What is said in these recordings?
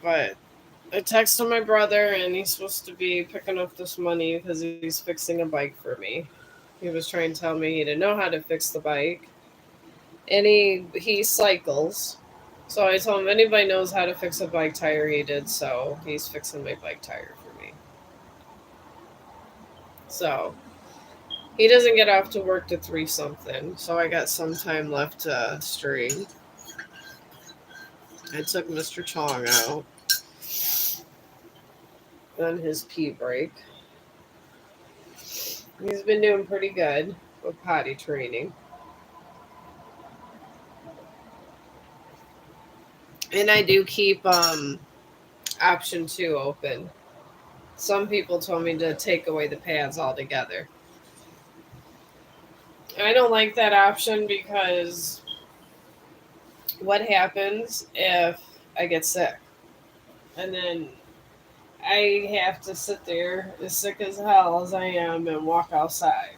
But I texted my brother, and he's supposed to be picking up this money because he's fixing a bike for me. He was trying to tell me he didn't know how to fix the bike, and he cycles. So I told him if anybody knows how to fix a bike tire, he did. So he's fixing my bike tire for me. So he doesn't get off to work to 3 something. So I got some time left to stream. I took Mr. Chong out on his pee break. He's been doing pretty good with potty training. And I do keep option 2 open. Some people told me to take away the pads altogether. I don't like that option because what happens if I get sick? And then I have to sit there as sick as hell as I am and walk outside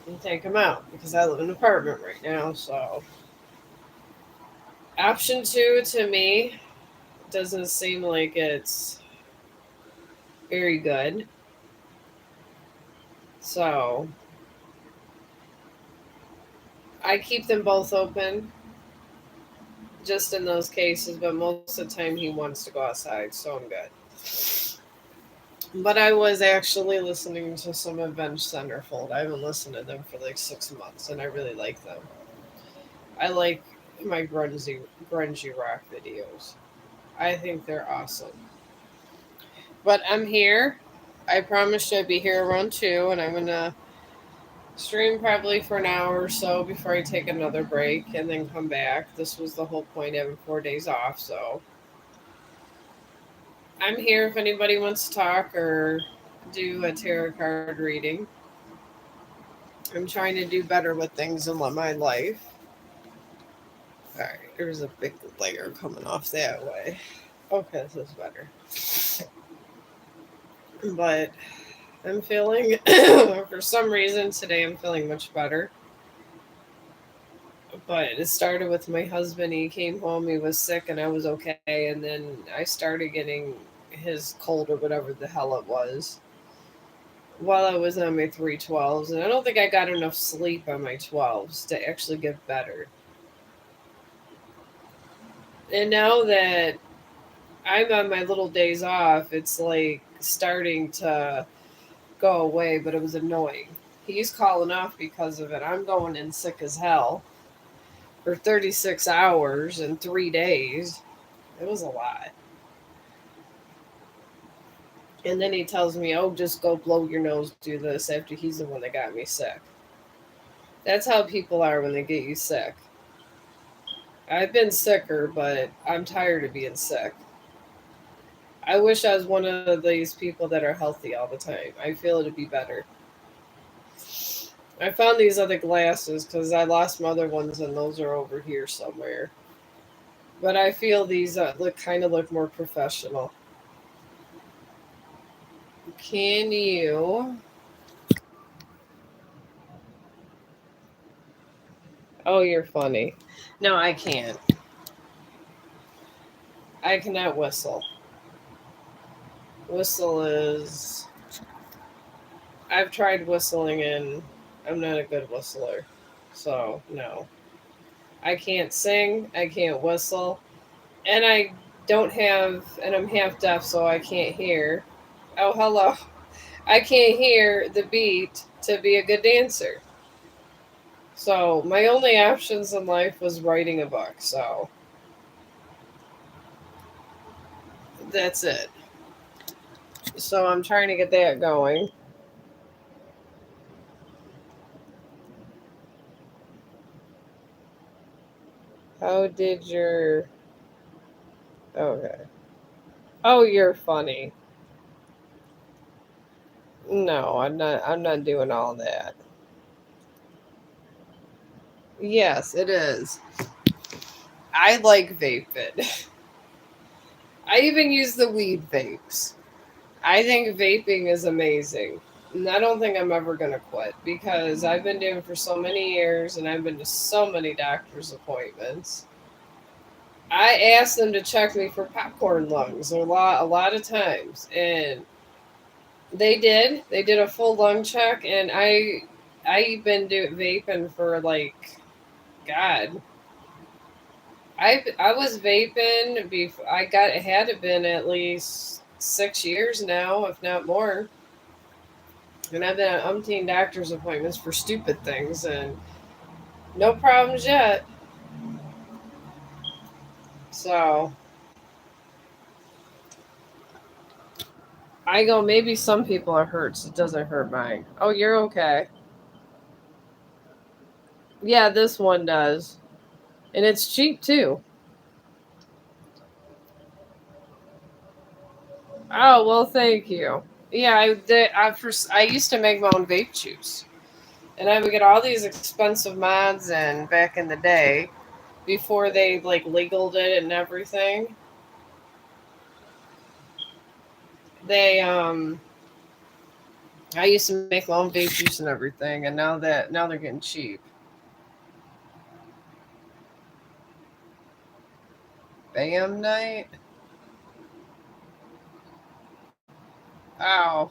and take them out because I live in an apartment right now. So option 2 to me doesn't seem like it's very good. So I keep them both open just in those cases, but most of the time he wants to go outside, so I'm good. But I was actually listening to some Avenged Centerfold. I haven't listened to them for like 6 months, and I really like them. I like my grungy rock videos. I think they're awesome. But I'm here. I promised I'd be here around 2, and I'm gonna stream probably for an hour or so before I take another break and then come back. This was the whole point of having 4 days off, so I'm here if anybody wants to talk or do a tarot card reading. I'm trying to do better with things in my life. Alright, there's a big layer coming off that way. Okay, this is better. But I'm feeling, for some reason today, I'm feeling much better. But it started with my husband. He came home, he was sick, and I was okay. And then I started getting his cold or whatever the hell it was while I was on my 312s. And I don't think I got enough sleep on my 12s to actually get better. And now that I'm on my little days off, it's like starting to go away, but it was annoying. He's calling off because of it. I'm going in sick as hell for 36 hours and 3 days. It was a lot. And then he tells me, oh, just go blow your nose, do this, after he's the one that got me sick. That's how people are when they get you sick. I've been sicker, but I'm tired of being sick. I wish I was one of these people that are healthy all the time. I feel it'd be better. I found these other glasses because I lost my other ones, and those are over here somewhere. But I feel these look more professional. Can you? Oh, you're funny. No, I can't. I cannot whistle. Whistle is. I've tried whistling and I'm not a good whistler. So, no. I can't sing. I can't whistle. And I don't have. And I'm half deaf, so I can't hear. Oh, hello. I can't hear the beat to be a good dancer. So, my only options in life was writing a book. So, that's it. So, I'm trying to get that going. How did your. Okay. Oh, you're funny. No, I'm not. I'm not doing all that. Yes, it is. I like vaping. I even use the weed vapes. I think vaping is amazing. And I don't think I'm ever going to quit because I've been doing it for so many years and I've been to so many doctor's appointments. I asked them to check me for popcorn lungs a lot of times, and they did. They did a full lung check, and I've been vaping for like, God, I was vaping before I got it. Had it been at least 6 years now, if not more. And I've been at umpteen doctor's appointments for stupid things, and no problems yet. So I go, maybe some people it hurts. It doesn't hurt mine. Oh, you're okay. Yeah, this one does. And it's cheap too. Oh, well, thank you. Yeah, I used to make my own vape juice. And I would get all these expensive mods in back in the day before they like legaled it and everything. They I used to make my own vape juice and everything, and now they're getting cheap. Bam night. Oh,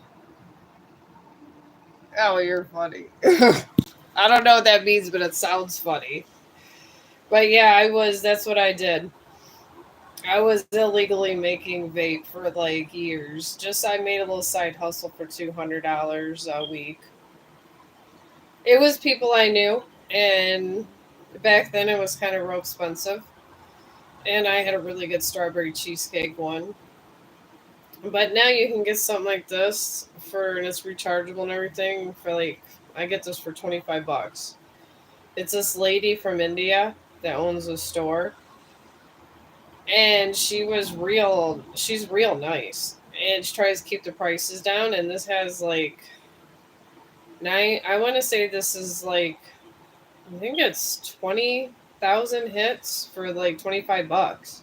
oh, you're funny. I don't know what that means, but it sounds funny. But yeah, I was. That's what I did. I was illegally making vape for like years. Just I made a little side hustle for $200 a week. It was people I knew, and back then it was kind of real expensive. And I had a really good strawberry cheesecake one. But now you can get something like this and it's rechargeable and everything for like, I get this for $25. It's this lady from India that owns a store, and she's real nice, and she tries to keep the prices down. And this has like nine. I want to say this is like, I think it's 20,000 hits for like $25,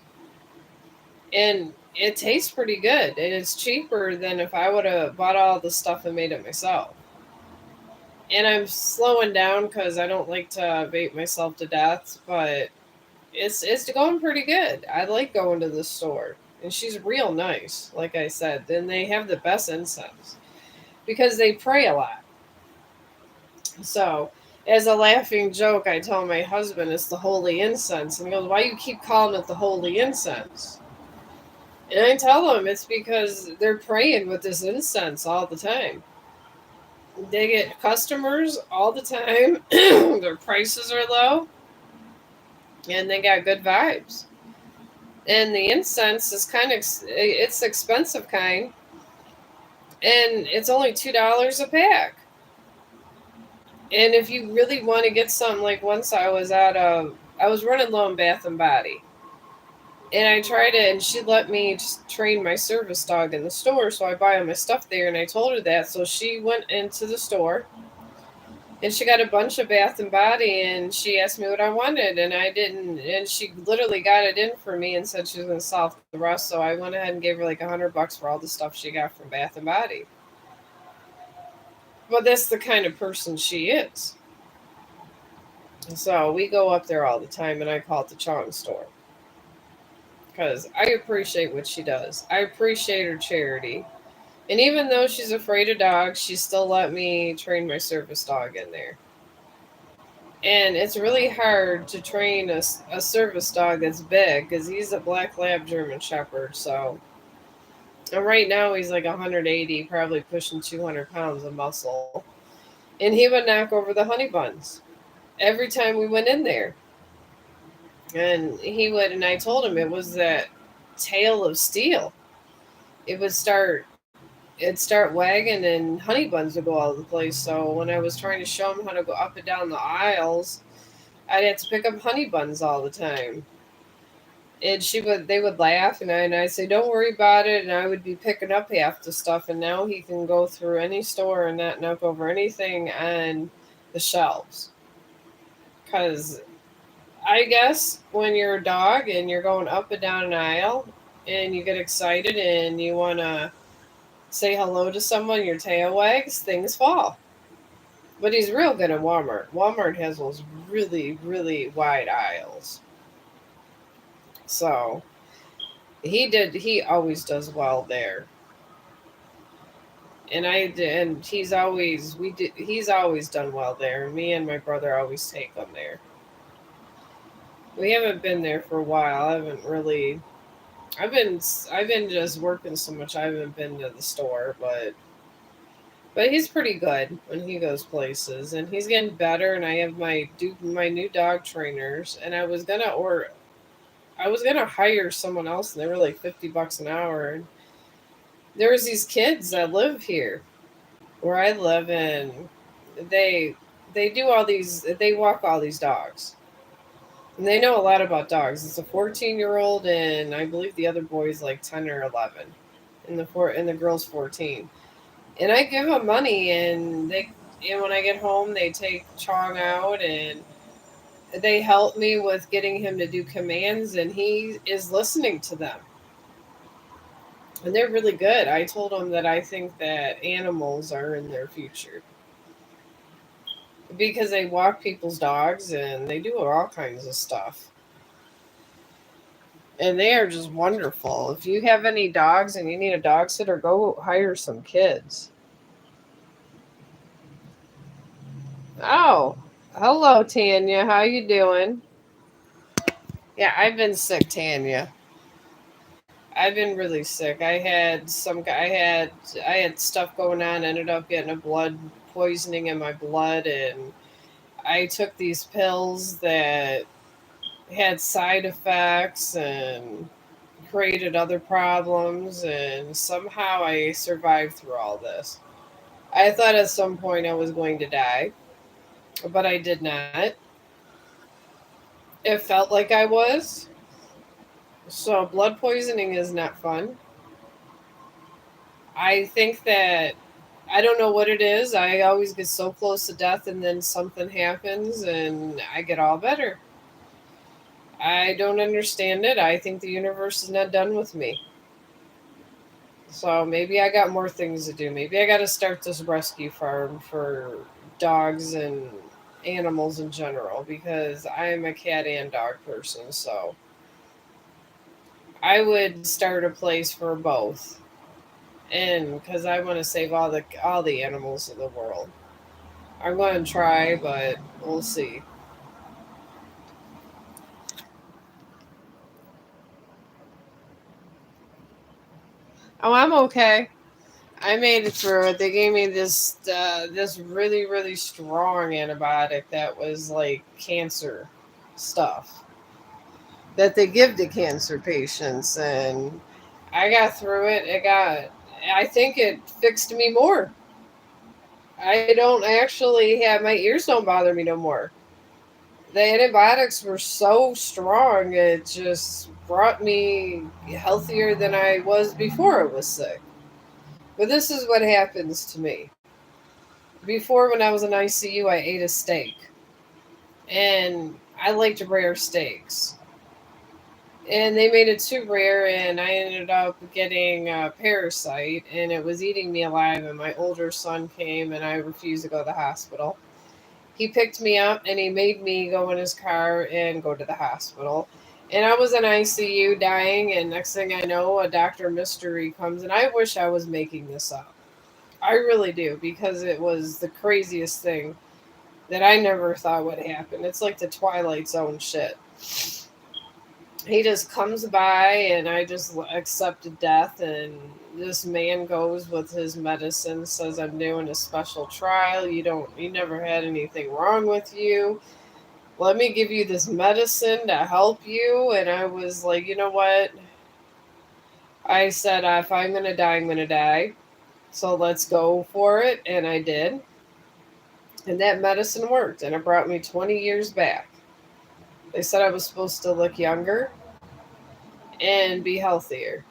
and it tastes pretty good, and it's cheaper than if I would have bought all the stuff and made it myself. And I'm slowing down because I don't like to vape myself to death, but it's going pretty good. I like going to the store, and she's real nice. Like I said, then they have the best incense because they pray a lot. So, as a laughing joke, I tell my husband it's the holy incense, and he goes, "Why you keep calling it the holy incense?" And I tell him it's because they're praying with this incense all the time. They get customers all the time. Their prices are low, and they got good vibes. And the incense is it's expensive kind, and it's only $2 a pack. And if you really want to get something, like once I was running low on Bath and Body, and I tried it, and she let me just train my service dog in the store, so I buy all my stuff there. And I told her that, so she went into the store, and she got a bunch of Bath and Body, and she asked me what I wanted, and I didn't, and she literally got it in for me and said she was going to solve the rest. So I went ahead and gave her like $100 for all the stuff she got from Bath and Body. But that's the kind of person she is. So we go up there all the time, and I call it the Chong store because I appreciate what she does. I appreciate her charity. And even though she's afraid of dogs, she still let me train my service dog in there. And it's really hard to train a service dog that's big because he's a black lab German Shepherd. So, and right now he's like 180, probably pushing 200 pounds of muscle. And he would knock over the honey buns every time we went in there. And he would, and I told him it was that tail of steel. It would start It'd start wagging, and honey buns would go all over the place. So when I was trying to show him how to go up and down the aisles, I'd have to pick up honey buns all the time. And they would laugh, and I'd say, "Don't worry about it." And I would be picking up half the stuff, and now he can go through any store and not knock over anything on the shelves. Because I guess when you're a dog and you're going up and down an aisle, and you get excited and you want to say hello to someone, your tail wags, things fall. But he's real good at Walmart. Walmart has those really, really wide aisles. So he always does well there. And he's always done well there. Me and my brother always take him there. We haven't been there for a while. I haven't really. I've been just working so much. I haven't been to the store, but he's pretty good when he goes places, and he's getting better. And I have my new dog trainers, and I was gonna hire someone else, and they were like $50 an hour. And there was these kids that live here where I live, and they they do all these they walk all these dogs, and they know a lot about dogs. It's a 14-year-old, and I believe the other boy is like 10 or 11, and the girl's 14. And I give them money, and when I get home, they take Chong out, and they help me with getting him to do commands, and he is listening to them. And they're really good. I told them that I think that animals are in their future because they walk people's dogs and they do all kinds of stuff. And they are just wonderful. If you have any dogs and you need a dog sitter, go hire some kids. Oh, hello, Tanya. How you doing? Yeah, I've been sick, Tanya. I've been really sick. I had stuff going on. Ended up getting a blood poisoning in my blood, and I took these pills that had side effects and created other problems, and somehow I survived through all this. I thought at some point I was going to die, but I did not. It felt like I was. So blood poisoning is not fun. I think that I don't know what it is. I always get so close to death, and then something happens and I get all better. I don't understand it. I think the universe is not done with me. So maybe I got more things to do. Maybe I got to start this rescue farm for dogs and animals in general because I am a cat and dog person. So I would start a place for both, and because I want to save all the animals in the world. I'm going to try, but we'll see. Oh, I'm okay. I made it through it. They gave me this really strong antibiotic that was like cancer stuff that they give to cancer patients, and I got through it. I think it fixed me more. I don't actually have my ears don't bother me no more. The antibiotics were so strong, it just brought me healthier than I was before I was sick. But this is what happens to me. Before, when I was in ICU, I ate a steak, and I liked rare steaks. And they made it too rare, and I ended up getting a parasite, and it was eating me alive. And my older son came, and I refused to go to the hospital. He picked me up, and he made me go in his car and go to the hospital. And I was in ICU dying, and next thing I know, a Dr. Mystery comes, and I wish I was making this up. I really do, because it was the craziest thing that I never thought would happen. It's like the Twilight Zone shit. He just comes by, and I just accepted death, and this man goes with his medicine, says I'm doing a special trial. You never had anything wrong with you. Let me give you this medicine to help you. And I was like, you know what? I said, if I'm going to die, I'm going to die. So let's go for it. And I did. And that medicine worked. And it brought me 20 years back. They said I was supposed to look younger and be healthier.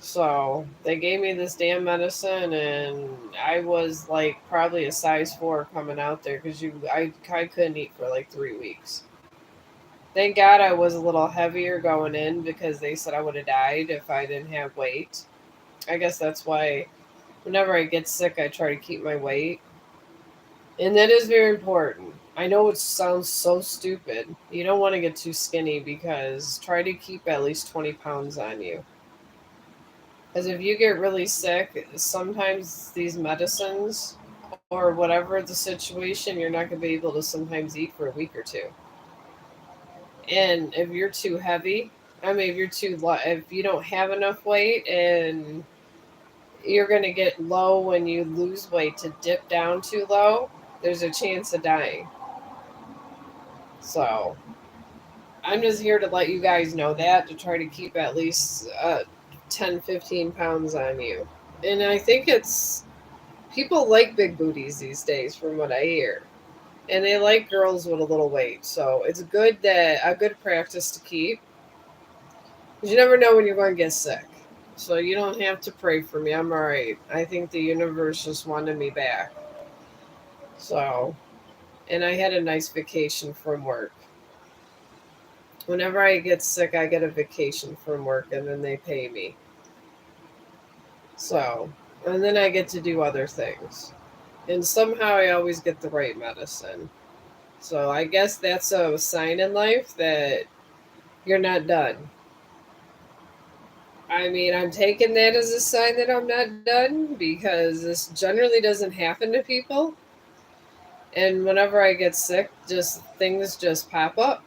So they gave me this damn medicine, and I was like probably a size 4 coming out there because I couldn't eat for like 3 weeks. Thank God I was a little heavier going in because they said I would have died if I didn't have weight. I guess that's why whenever I get sick, I try to keep my weight. And that is very important. I know it sounds so stupid. You don't want to get too skinny because try to keep at least 20 pounds on you. Because if you get really sick, sometimes these medicines or whatever the situation, you're not going to be able to sometimes eat for a week or two. And if you're too heavy, I mean, if you're if you don't have enough weight and you're going to get low when you lose weight to dip down too low, there's a chance of dying. So I'm just here to let you guys know that to try to keep at least 10, 15 pounds on you. And I think it's people like big booties these days, from what I hear. And they like girls with a little weight. So it's a good practice to keep. Because you never know when you're going to get sick. So you don't have to pray for me. I'm all right. I think the universe just wanted me back. So, and I had a nice vacation from work. Whenever I get sick, I get a vacation from work and then they pay me. So, and then I get to do other things. And somehow I always get the right medicine. So I guess that's a sign in life that you're not done. I mean, I'm taking that as a sign that I'm not done because this generally doesn't happen to people. And whenever I get sick, just things just pop up.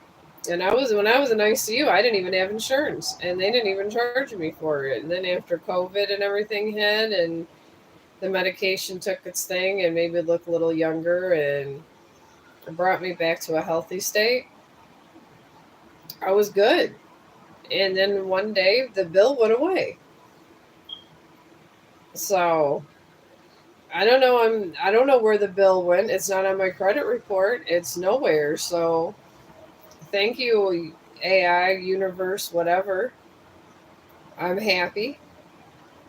And when I was in ICU, I didn't even have insurance, and they didn't even charge me for it. And then after COVID and everything hit, and the medication took its thing and made me look a little younger, and brought me back to a healthy state, I was good. And then one day the bill went away. So I don't know where the bill went. It's not on my credit report. It's nowhere. So thank you, AI, universe, whatever. I'm happy.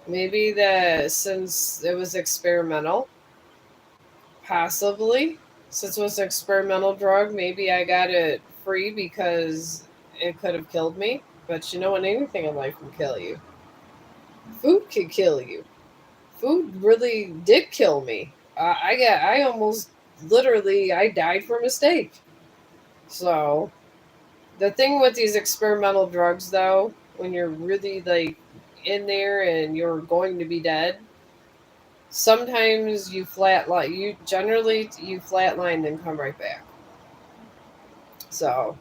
Maybe that since it was experimental, possibly. Since it was an experimental drug, maybe I got it free because it could have killed me. But you know what? Anything in life can kill you. Food could kill you. Food really did kill me. I almost literally, I died for mistake. So the thing with these experimental drugs, though, when you're really like in there and you're going to be dead, sometimes you flatline. You flatline and come right back. So,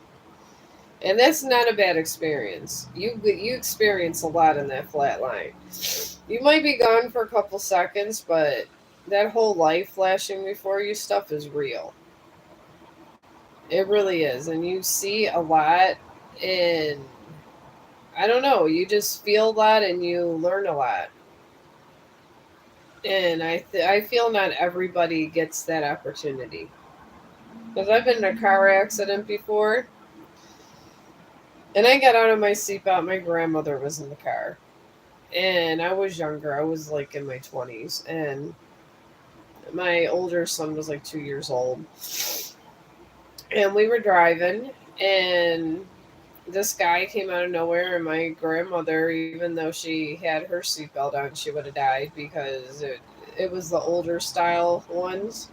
and that's not a bad experience. You experience a lot in that flat line. You might be gone for a couple seconds, but that whole life flashing before you stuff is real. It really is, and you see a lot, and I don't know. You just feel a lot, and you learn a lot. And I feel not everybody gets that opportunity. Because I've been in a car accident before, and I got out of my seatbelt. My grandmother was in the car, and I was younger. I was like in my 20s, and my older son was like 2 years old. And we were driving, and this guy came out of nowhere, and my grandmother, even though she had her seatbelt on, she would have died because it was the older style ones.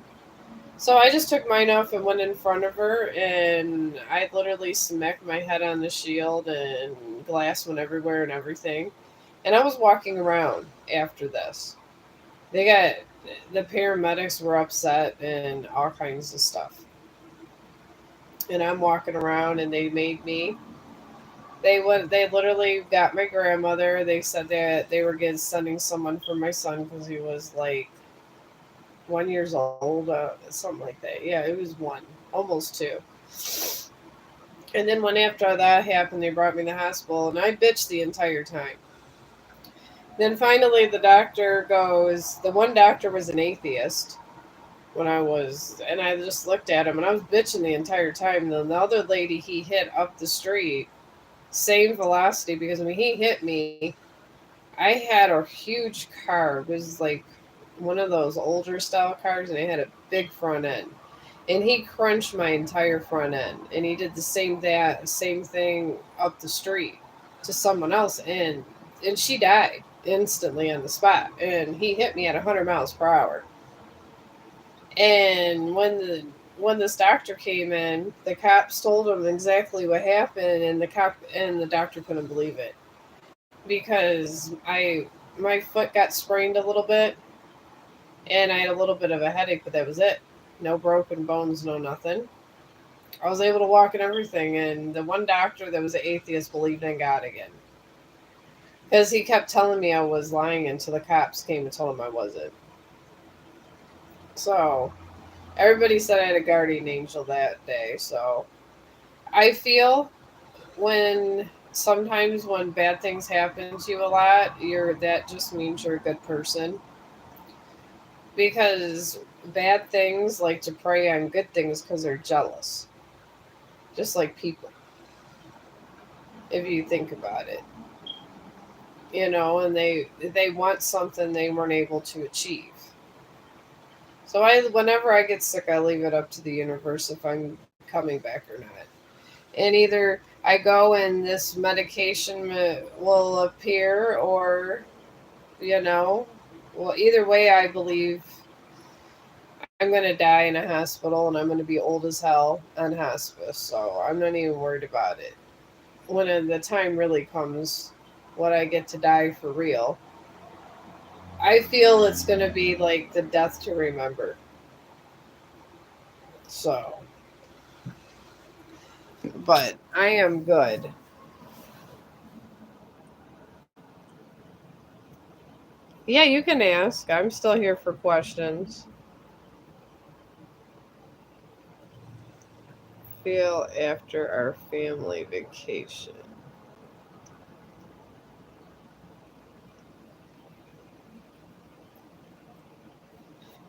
So I just took mine off and went in front of her, and I literally smacked my head on the shield, and glass went everywhere and everything. And I was walking around after this. They got the paramedics were upset and all kinds of stuff. And I'm walking around, and they made me. They literally got my grandmother. They said that they were getting sending someone for my son because he was like 1 years old, something like that. Yeah, it was one, almost two. And then when after that happened, they brought me to the hospital, and I bitched the entire time. Then finally, the doctor goes. The one doctor was an atheist when I was, and I just looked at him, and I was bitching the entire time. Then the other lady he hit up the street, same velocity, because when he hit me, I had a huge car. It was like one of those older style cars, and it had a big front end. And he crunched my entire front end, and he did the same thing up the street to someone else, and she died instantly on the spot. And he hit me at 100 miles per hour. And when when this doctor came in, the cops told him exactly what happened, and the doctor couldn't believe it because my foot got sprained a little bit, and I had a little bit of a headache, but that was it. No broken bones, no nothing. I was able to walk and everything, and the one doctor that was an atheist believed in God again because he kept telling me I was lying until the cops came and told him I wasn't. So everybody said I had a guardian angel that day. So I feel when sometimes when bad things happen to you a lot, that just means you're a good person because bad things like to prey on good things because they're jealous, just like people. If you think about it, and they want something they weren't able to achieve. So whenever I get sick, I leave it up to the universe if I'm coming back or not. And either I go and this medication will appear, or you know, well, either way, I believe I'm going to die in a hospital and I'm going to be old as hell on hospice. So I'm not even worried about it. When the time really comes, when I get to die for real, I feel it's going to be like the death to remember. So, but I am good. Yeah, you can ask. I'm still here for questions. Feel after our family vacation.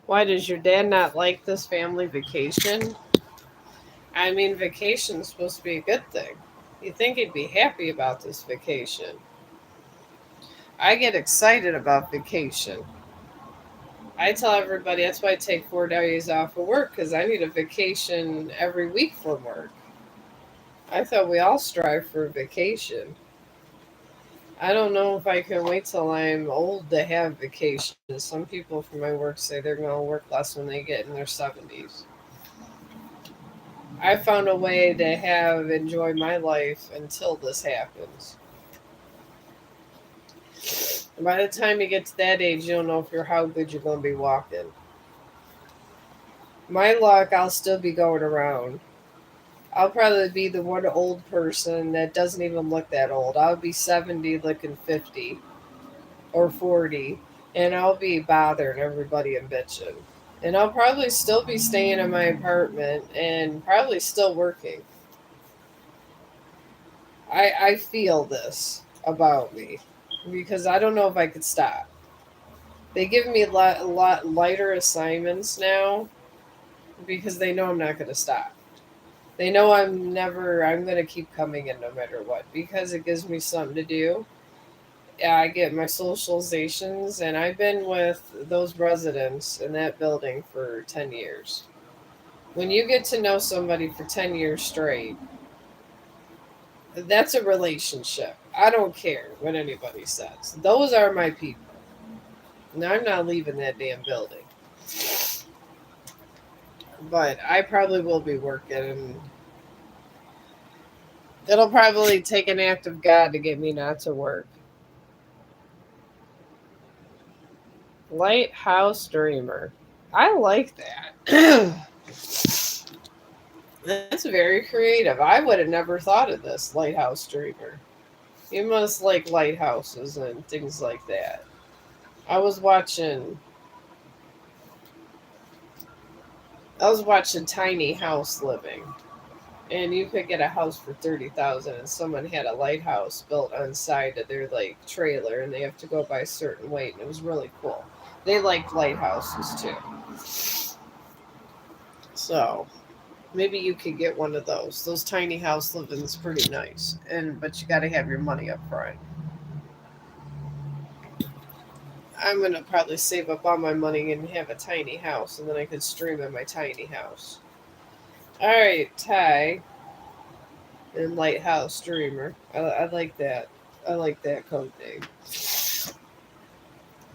Why does your dad not like this family vacation? I mean, vacation's supposed to be a good thing. You think he'd be happy about this vacation. I get excited about vacation. I tell everybody that's why I take 4 days off of work because I need a vacation every week from work. I thought we all strive for a vacation. I don't know if I can wait till I'm old to have vacations. Some people from my work say they're going to work less when they get in their 70s. I found a way to enjoy my life until this happens. And by the time you get to that age, you don't know if you're how good you're going to be walking. My luck, I'll still be going around. I'll probably be the one old person that doesn't even look that old. I'll be 70 looking 50 or 40, and I'll be bothering everybody and bitching. And I'll probably still be staying in my apartment and probably still working. I feel this about me because I don't know if I could stop. They give me a lot lighter assignments now because they know I'm not going to stop. They know I'm going to keep coming in no matter what because it gives me something to do. Yeah, I get my socializations, and I've been with those residents in that building for 10 years. When you get to know somebody for 10 years straight, that's a relationship. I don't care what anybody says. Those are my people. Now, I'm not leaving that damn building. But I probably will be working, and it'll probably take an act of God to get me not to work. Lighthouse Dreamer. I like that. That's very creative. I would have never thought of this, Lighthouse Dreamer. You must like lighthouses and things like that. I was watching Tiny House Living, and you could get a house for 30,000, and someone had a lighthouse built on side of their like trailer, and they have to go by a certain weight, and it was really cool. They liked lighthouses too, so maybe you could get one of those. Those tiny house living's pretty nice, and but you got to have your money up front. I'm gonna probably save up all my money and have a tiny house, and then I could stream in my tiny house. All right, Ty and Lighthouse Dreamer. I like that. I like that code name.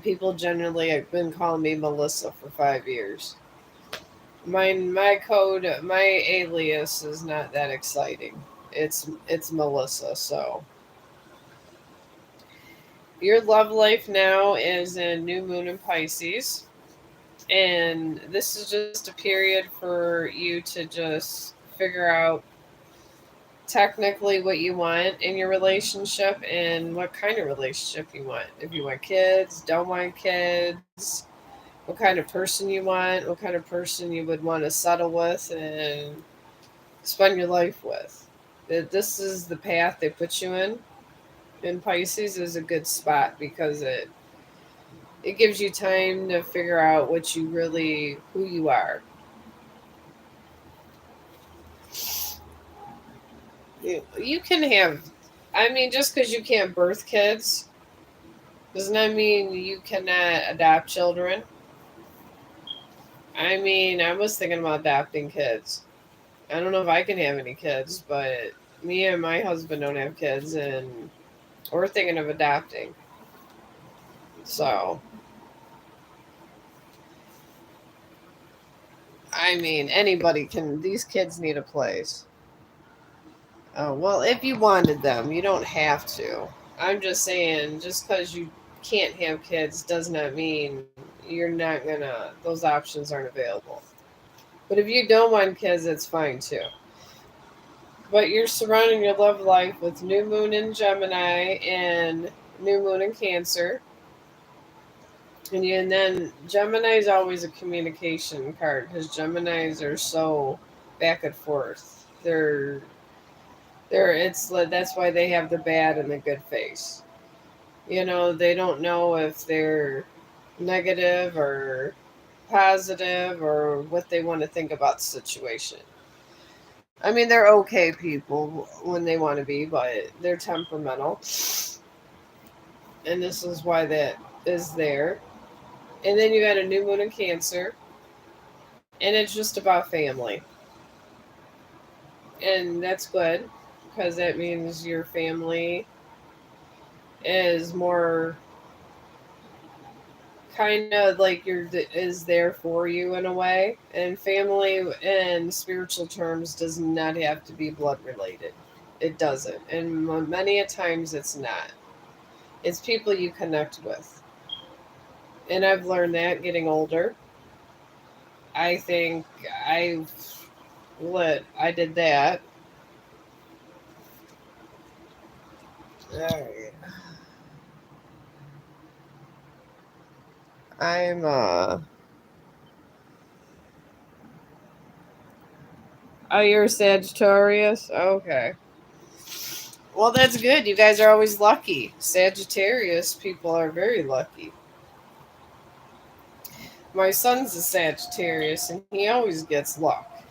People generally have been calling me Melissa for 5 years. My alias is not that exciting. It's Melissa. So your love life now is in new moon in Pisces, and this is just a period for you to just figure out technically what you want in your relationship and what kind of relationship you want. If you want kids, don't want kids, what kind of person you want, what kind of person you would want to settle with and spend your life with. That this is the path they put you in. And Pisces is a good spot because it gives you time to figure out what you really who you are. You can have, I mean, just because you can't birth kids does not mean you cannot adopt children. I mean, I was thinking about adopting kids. I don't know if I can have any kids, but me and my husband don't have kids, and we're thinking of adopting. So, I mean, anybody can. These kids need a place. Well, if you wanted them, you don't have to. I'm just saying, just because you can't have kids does not mean you're not gonna. Those options aren't available. But if you don't want kids, it's fine too. But you're surrounding your love life with new moon in Gemini and new moon in Cancer. And then Gemini is always a communication card because Geminis are so back and forth. They're it's that's why they have the bad and the good face. You know, they don't know if they're negative or positive or what they want to think about the situation. I mean, they're okay people when they want to be, but they're temperamental. And this is why that is there. And then you got a new moon in Cancer, and it's just about family. And that's good because that means your family is more kind of like you're is there for you in a way. And family in spiritual terms does not have to be blood related. It doesn't, and many a times it's not. It's people you connect with, and I've learned that getting older. I think I I did that. Alright. I'm Oh, you're a Sagittarius? Okay. Well, that's good. You guys are always lucky. Sagittarius people are very lucky. My son's a Sagittarius and he always gets luck.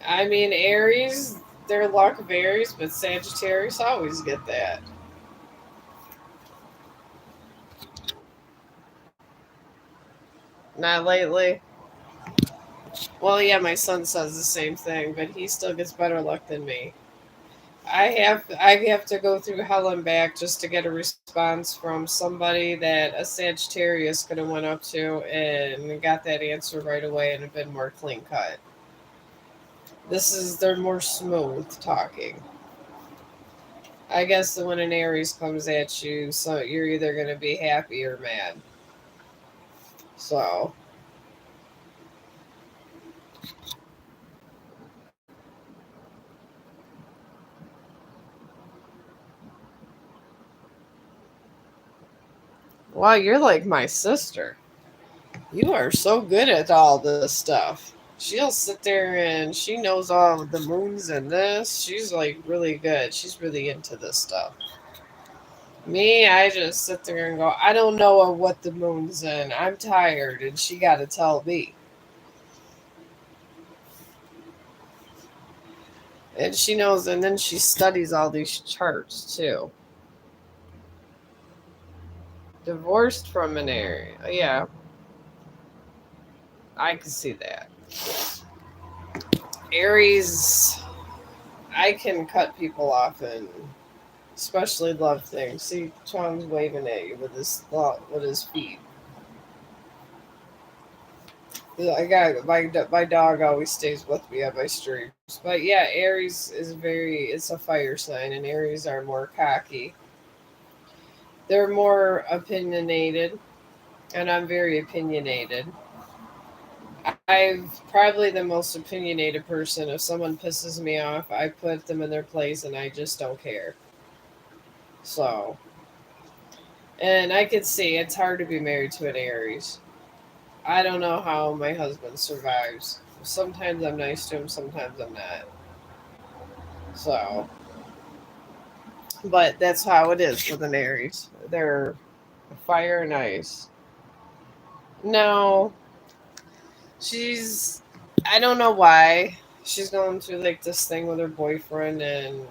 I mean, Aries, their luck varies, but Sagittarius always get that. Not lately. Well, yeah, my son says the same thing, but he still gets better luck than me. I have to go through hell and back just to get a response from somebody that a Sagittarius could have went up to and got that answer right away and have been more clean cut. They're more smooth talking. I guess that when an Aries comes at you, so you're either gonna be happy or mad. So, wow, you're like my sister. You are so good at all this stuff. She'll sit there and she knows all the moons and this. She's like really good. She's really into this stuff. Me, I just sit there and go, I don't know what the moon's in. I'm tired, and she got to tell me. And she knows, and then she studies all these charts too. Divorced from an area. Yeah, I can see that. Aries, I can cut people off and especially love things. See, Chong's waving at you with his feet. I got my dog always stays with me on my streams. But yeah, Aries is it's a fire sign, and Aries are more cocky. They're more opinionated, and I'm very opinionated. I'm probably the most opinionated person. If someone pisses me off, I put them in their place, and I just don't care. So, and I could see it's hard to be married to an Aries. I don't know how my husband survives. Sometimes I'm nice to him, sometimes I'm not. So, but that's how it is with an Aries. They're fire and ice. No, she's. I don't know why. She's going through like this thing with her boyfriend, and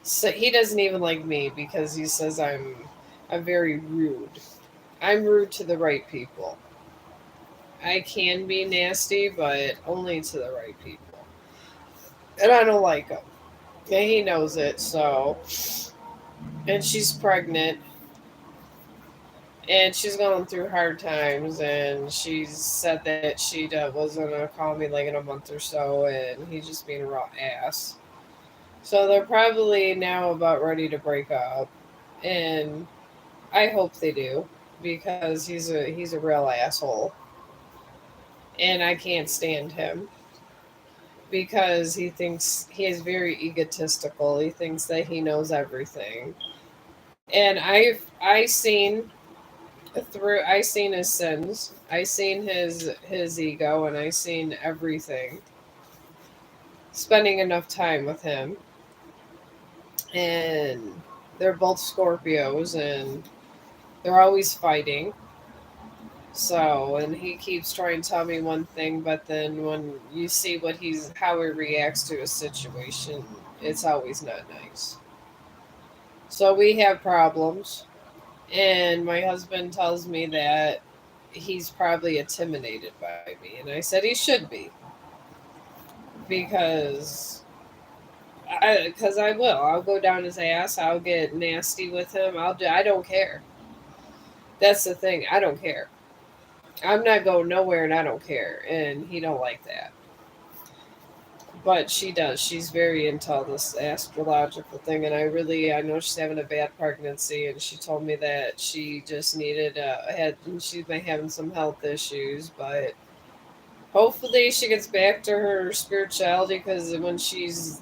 so he doesn't even like me because he says I'm very rude. I'm rude to the right people. I can be nasty, but only to the right people. And I don't like him. And he knows it, so. And she's pregnant, and she's going through hard times, and she said that she was gonna call me like in a month or so, and he's just being a raw ass. So they're probably now about ready to break up, and I hope they do because he's a real asshole, and I can't stand him because he thinks he is very egotistical. He thinks that he knows everything, and I seen I seen his sins. I seen his ego, and I seen everything. Spending enough time with him, and they're both Scorpios, and they're always fighting. So, and he keeps trying to tell me one thing, but then when you see how he reacts to a situation, it's always not nice. So we have problems, and my husband tells me that he's probably intimidated by me, and I said he should be because I will. I'll go down his ass. I'll get nasty with him. I don't care. That's the thing. I don't care. I'm not going nowhere, and I don't care. And he don't like that. But she does. She's very into all this astrological thing, and I know she's having a bad pregnancy, and she told me that she just needed she's been having some health issues, but hopefully she gets back to her spirituality because when she's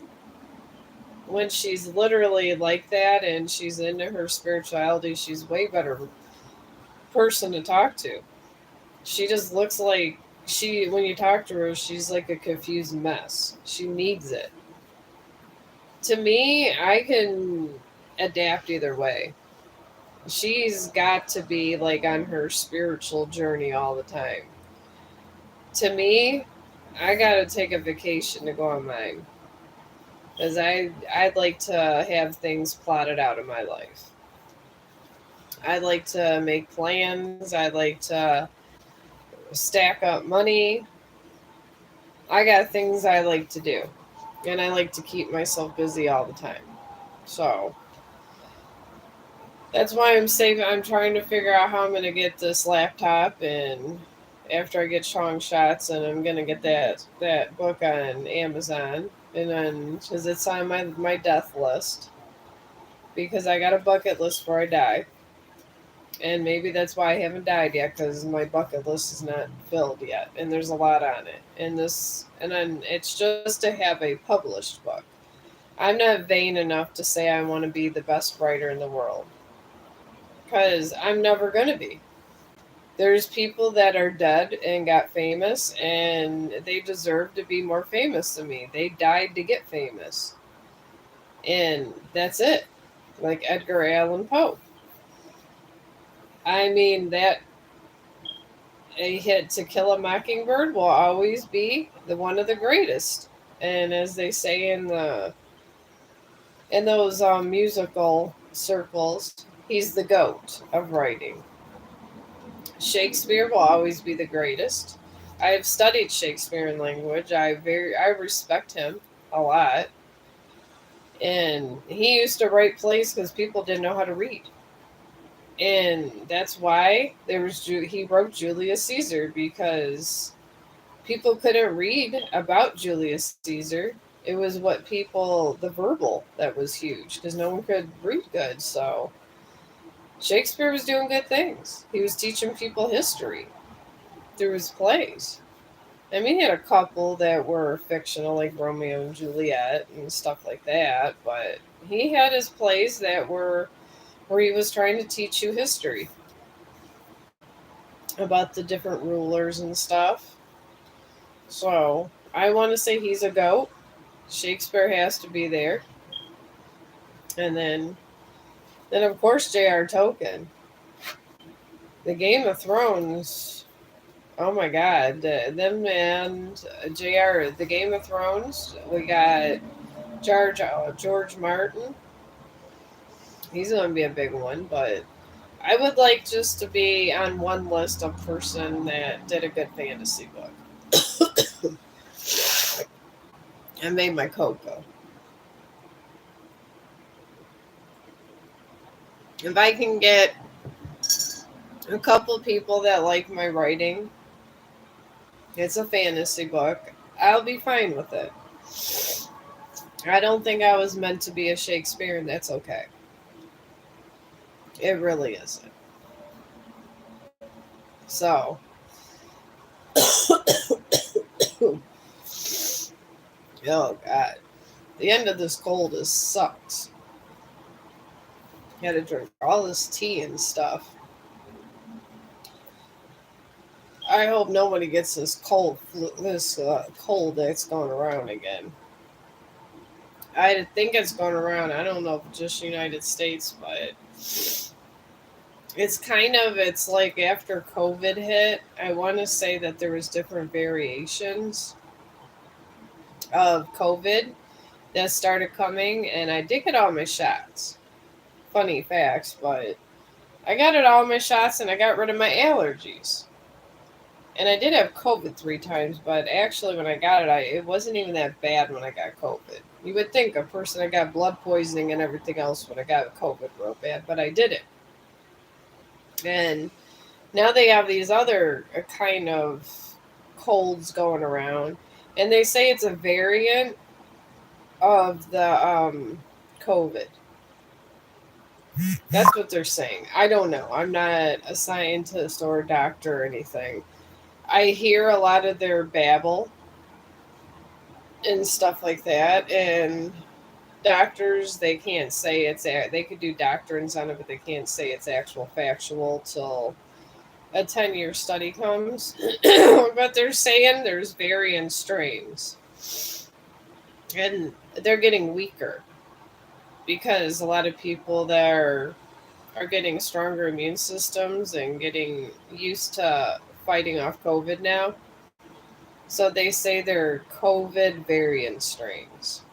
literally like that and she's into her spirituality, she's way better person to talk to. She just looks like when you talk to her, she's like a confused mess. She needs it. To me, I can adapt either way. She's got to be like on her spiritual journey all the time. To me, I gotta take a vacation to go on mine because I'd like to have things plotted out in my life. I'd like to make plans. I'd like to stack up money. I got things I like to do, and I like to keep myself busy all the time. So that's why I'm saving. I'm trying to figure out how I'm going to get this laptop, and after I get Chong shots, and I'm going to get that book on Amazon, and then because it's on my death list, because I got a bucket list before I die, and maybe that's why I haven't died yet because my bucket list is not filled yet, and there's a lot on it. And then it's just to have a published book. I'm not vain enough to say I want to be the best writer in the world because I'm never gonna be. There's people that are dead and got famous, and they deserve to be more famous than me. They died to get famous, and that's it. Like Edgar Allan Poe. I mean that a hit To Kill a Mockingbird will always be the one of the greatest. And as they say in those musical circles, he's the goat of writing. Shakespeare will always be the greatest. I have studied Shakespearean language. I respect him a lot. And he used to write plays because people didn't know how to read. And that's why he wrote Julius Caesar, because people couldn't read about Julius Caesar. It was what people, the verbal, that was huge because no one could read good. So Shakespeare was doing good things. He was teaching people history through his plays. I mean, he had a couple that were fictional, like Romeo and Juliet and stuff like that, but he had his plays that were where he was trying to teach you history about the different rulers and stuff. So I want to say he's a goat. Shakespeare has to be there, and then of course J.R. Tolkien. The Game of Thrones. Oh my God, them and J.R. The Game of Thrones. We got George Martin. He's gonna be a big one, but I would like just to be on one list of person that did a good fantasy book. I made my cocoa. If I can get a couple people that like my writing, it's a fantasy book, I'll be fine with it. I don't think I was meant to be a Shakespeare, and that's okay. It really isn't. So, oh God, the end of this cold is sucks. Had to drink all this tea and stuff. I hope nobody gets this cold that's going around again. I think it's going around. I don't know if just United States, but it's like after COVID hit. I want to say that there was different variations of COVID that started coming, and I did get all my shots. Funny facts, but I got it all my shots, and I got rid of my allergies. And I did have COVID 3 times, but actually, when I got it, it wasn't even that bad when I got COVID. You would think a person that got blood poisoning and everything else would have got COVID real bad, but I didn't. And now they have these other kind of colds going around, and they say it's a variant of the COVID. That's what they're saying. I don't know. I'm not a scientist or a doctor or anything. I hear a lot of their babble and stuff like that, and doctors, they can't say they could do doctrines on it, but they can't say it's actual factual till a 10-year study comes. But they're saying there's variant strains, and they're getting weaker because a lot of people there are getting stronger immune systems and getting used to fighting off COVID now. So they say they're COVID variant strains,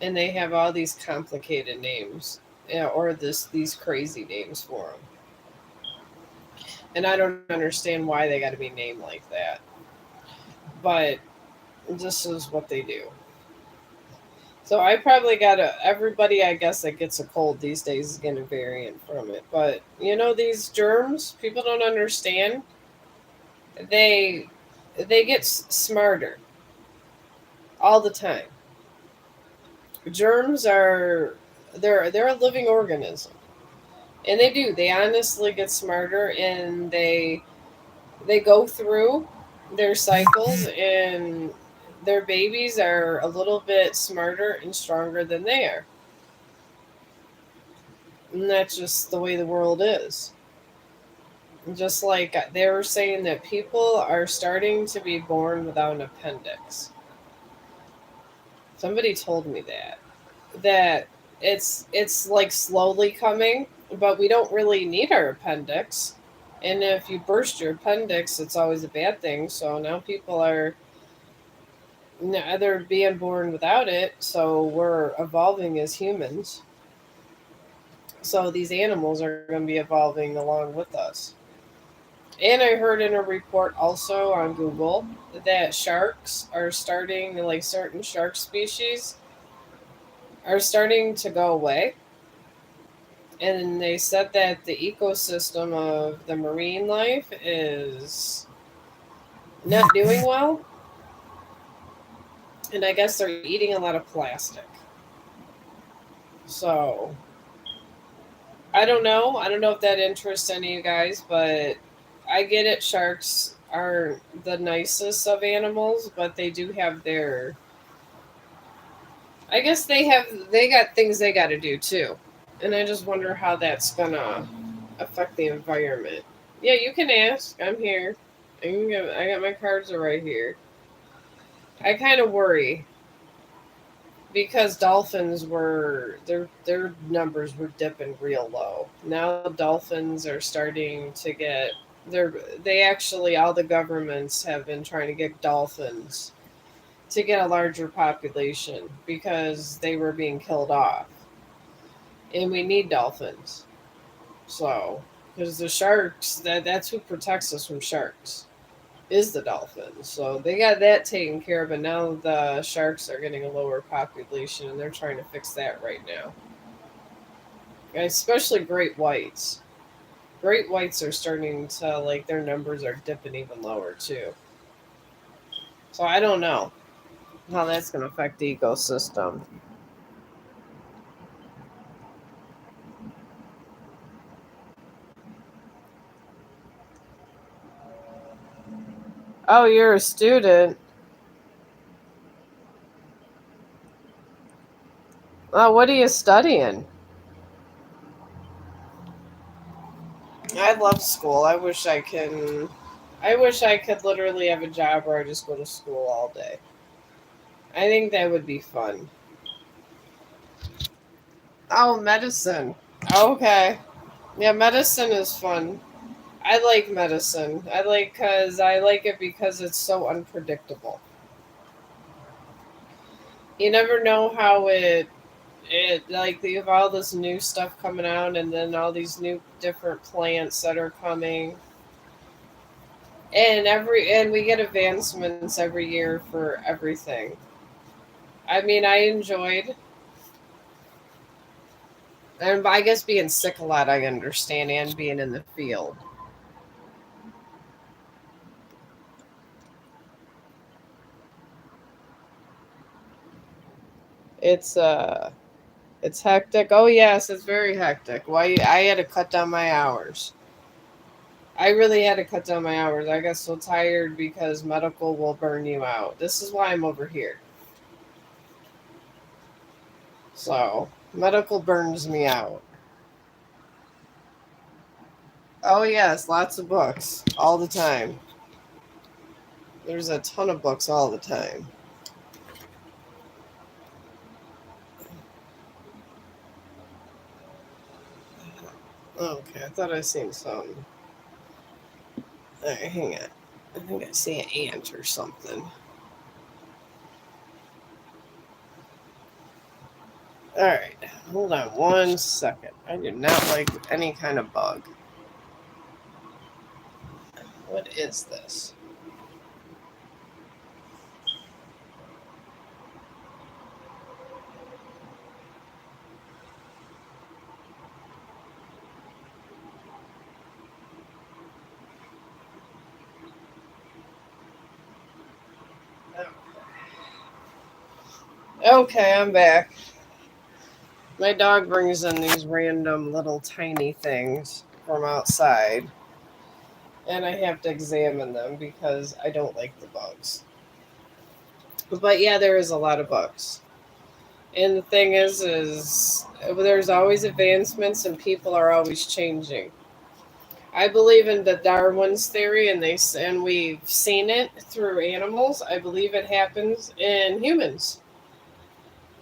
and they have all these complicated names, or these crazy names for them. And I don't understand why they got to be named like that, but this is what they do. So I probably got everybody, I guess, that gets a cold these days is getting a variant from it. But these germs, people don't understand. They they get smarter all the time. Germs are they're a living organism, and they do. They honestly get smarter, and they go through their cycles, and their babies are a little bit smarter and stronger than they are. And that's just the way the world is. Just like they were saying that people are starting to be born without an appendix. Somebody told me that it's like slowly coming, but we don't really need our appendix. And if you burst your appendix, it's always a bad thing. So now people are they're being born without it. So we're evolving as humans. So these animals are going to be evolving along with us. And I heard in a report also on Google that sharks are starting, like certain shark species, are starting to go away. And they said that the ecosystem of the marine life is not doing well. And I guess they're eating a lot of plastic. So I don't know. I don't know if that interests any of you guys, but I get it. Sharks aren't the nicest of animals, but they do have their. I guess they got things they got to do too, and I just wonder how that's gonna affect the environment. Yeah, you can ask. I'm here. I got my cards are right here. I kind of worry because dolphins were their numbers were dipping real low. Now dolphins are starting to get they're they actually all the governments have been trying to get dolphins to get a larger population because they were being killed off. And we need dolphins. So, because the sharks that's who protects us from sharks is the dolphins. So they got that taken care of, and now the sharks are getting a lower population, and they're trying to fix that right now. And especially great whites. Great whites are starting to like their numbers are dipping even lower too. So I don't know how that's going to affect the ecosystem. Oh, you're a student. Oh, what are you studying? I love school. I wish I could literally have a job where I just go to school all day. I think that would be fun. Oh, medicine. Okay. Yeah, medicine is fun. I like medicine. I like it because it's so unpredictable. You never know how it like they have all this new stuff coming out, and then all these new different plants that are coming. And we get advancements every year for everything. I mean, I enjoyed, and I guess being sick a lot, I understand, and being in the field. It's it's hectic. Oh yes, it's very hectic. Why I had to cut down my hours. I really had to cut down my hours. I got so tired because medical will burn you out. This is why I'm over here. So medical burns me out. Oh yes, lots of books all the time. There's a ton of books all the time. Okay, I thought I seen some. All right, hang on. I think I see an ant or something. All right, hold on 1 second. I do not like any kind of bug. What is this? Okay, I'm back. My dog brings in these random little tiny things from outside, and I have to examine them because I don't like the bugs. But yeah, there is a lot of bugs. And the thing is there's always advancements and people are always changing. I believe in the Darwin's theory, and we've seen it through animals. I believe it happens in humans.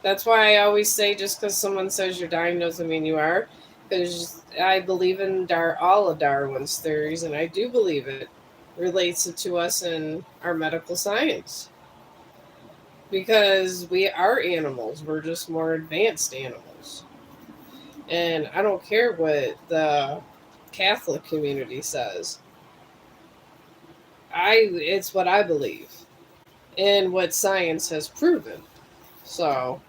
That's why I always say just because someone says you're dying doesn't mean you are. Because I believe in all of Darwin's theories, and I do believe it relates it to us in our medical science. Because we are animals, we're just more advanced animals. And I don't care what the Catholic community says. It's what I believe and what science has proven. So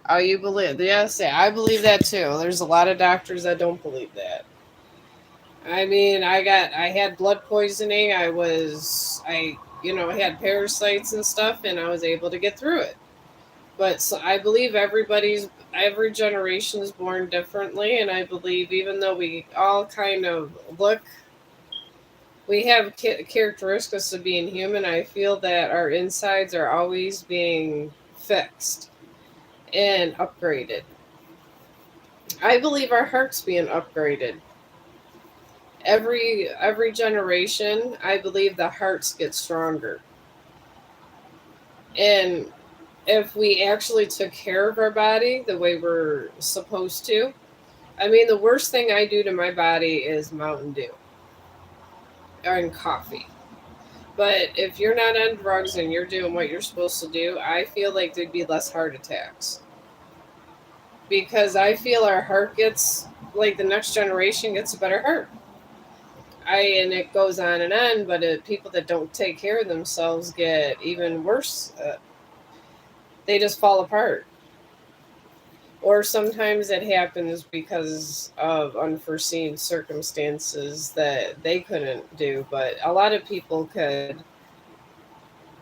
Oh, you believe? Yes, yeah, I believe that too. There's a lot of doctors that don't believe that. I mean, I had blood poisoning. I had parasites and stuff, and I was able to get through it. But so I believe every generation is born differently, and I believe even though we all kind of we have characteristics of being human. I feel that our insides are always being fixed and upgraded. I believe our heart's being upgraded. Every generation, I believe the hearts get stronger. And if we actually took care of our body the way we're supposed to, I mean, the worst thing I do to my body is Mountain Dew and coffee. But if you're not on drugs and you're doing what you're supposed to do, I feel like there'd be less heart attacks. Because I feel our heart gets, like, the next generation gets a better heart. And it goes on, but people that don't take care of themselves get even worse. They just fall apart. Or sometimes it happens because of unforeseen circumstances that they couldn't do. But a lot of people could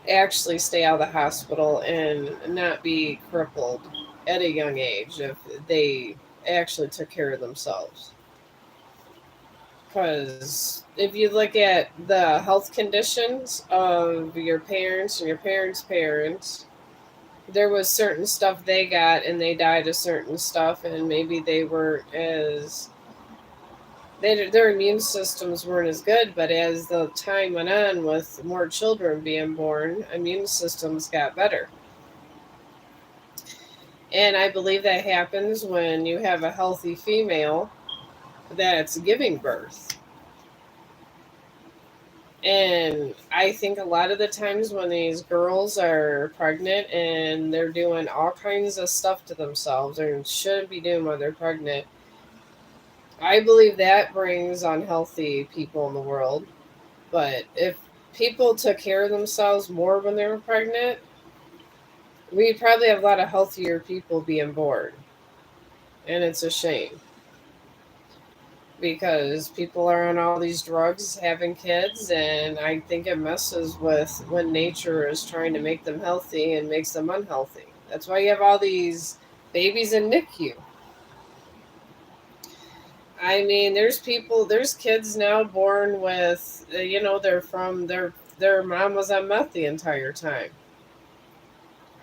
actually stay out of the hospital and not be crippled at a young age if they actually took care of themselves. Because if you look at the health conditions of your parents and your parents' parents, there was certain stuff they got and they died of certain stuff, and maybe they weren't as their immune systems weren't as good. But as the time went on, with more children being born, immune systems got better. And I believe that happens when you have a healthy female that's giving birth. And I think a lot of the times when these girls are pregnant and they're doing all kinds of stuff to themselves or shouldn't be doing when they're pregnant, I believe that brings unhealthy people in the world. But if people took care of themselves more when they were pregnant, we'd probably have a lot of healthier people being born. And it's a shame because people are on all these drugs having kids, and I think it messes with when nature is trying to make them healthy and makes them unhealthy. That's why you have all these babies in NICU. I mean, there's kids now born with, they're from their mom was on meth the entire time,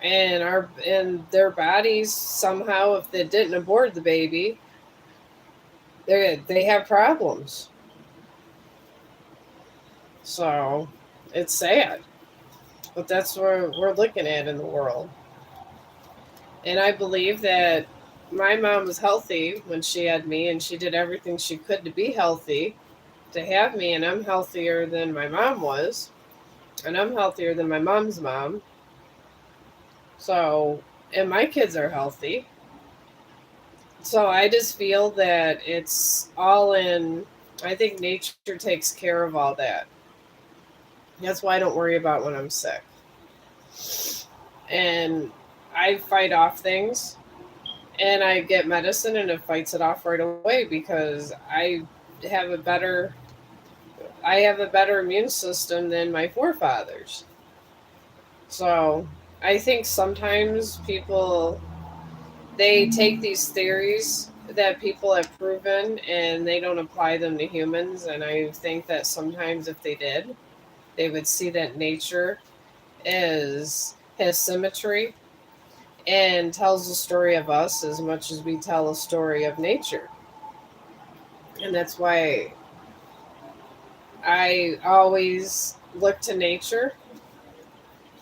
and their bodies somehow, if they didn't abort the baby, they have problems. So it's sad, but that's what we're looking at in the world. And I believe that my mom was healthy when she had me, and she did everything she could to be healthy to have me, and I'm healthier than my mom was, and I'm healthier than my mom's mom. So, and my kids are healthy. So I just feel that it's all in. I think nature takes care of all that. That's why I don't worry about when I'm sick. And I fight off things, and I get medicine and it fights it off right away because have a better I have a better immune system than my forefathers. So I think sometimes people, they take these theories that people have proven and they don't apply them to humans, and I think that sometimes if they did, they would see that nature has symmetry and tells a story of us as much as we tell a story of nature. And that's why I always look to nature,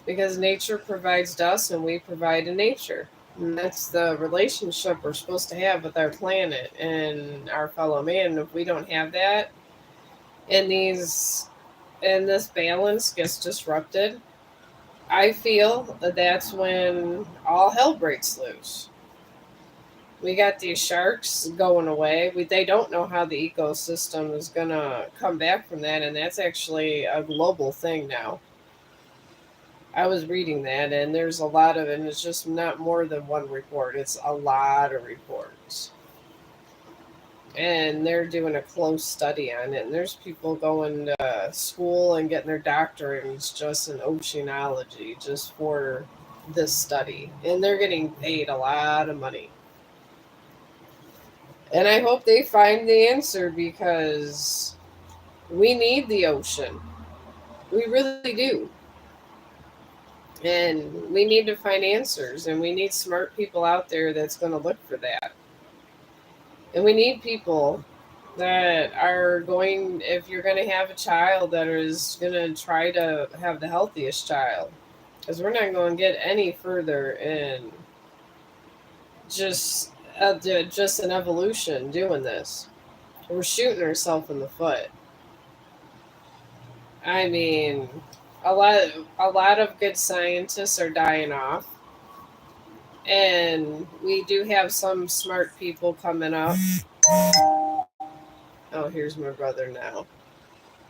because nature provides to us and we provide to nature. And that's the relationship we're supposed to have with our planet and our fellow man. And if we don't have that, and this balance gets disrupted, I feel that that's when all hell breaks loose. We got these sharks going away. They don't know how the ecosystem is going to come back from that, and that's actually a global thing now. I was reading that, and there's a lot of, and it's just not more than one report. It's a lot of reports, and they're doing a close study on it. And there's people going to school and getting their doctorates just in oceanology, just for this study, and they're getting paid a lot of money. And I hope they find the answer because we need the ocean. We really do. And we need to find answers, and we need smart people out there that's going to look for that. And we need people that are going, if you're going to have a child, that is going to try to have the healthiest child. Because we're not going to get any further in just just an evolution doing this. We're shooting ourselves in the foot. I mean, a lot of good scientists are dying off, and we do have some smart people coming up. Oh, here's my brother now.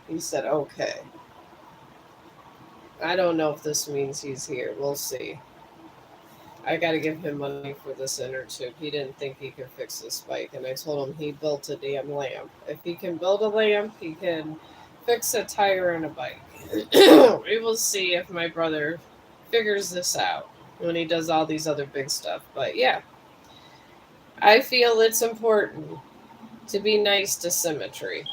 He said, "Okay." I don't know if this means he's here. We'll see. I got to give him money for this inner tube. He didn't think he could fix this bike, and I told him he built a damn lamp. If he can build a lamp, he can fix a tire on a bike. We will see if my brother figures this out when he does all these other big stuff. But yeah, I feel it's important to be nice to symmetry.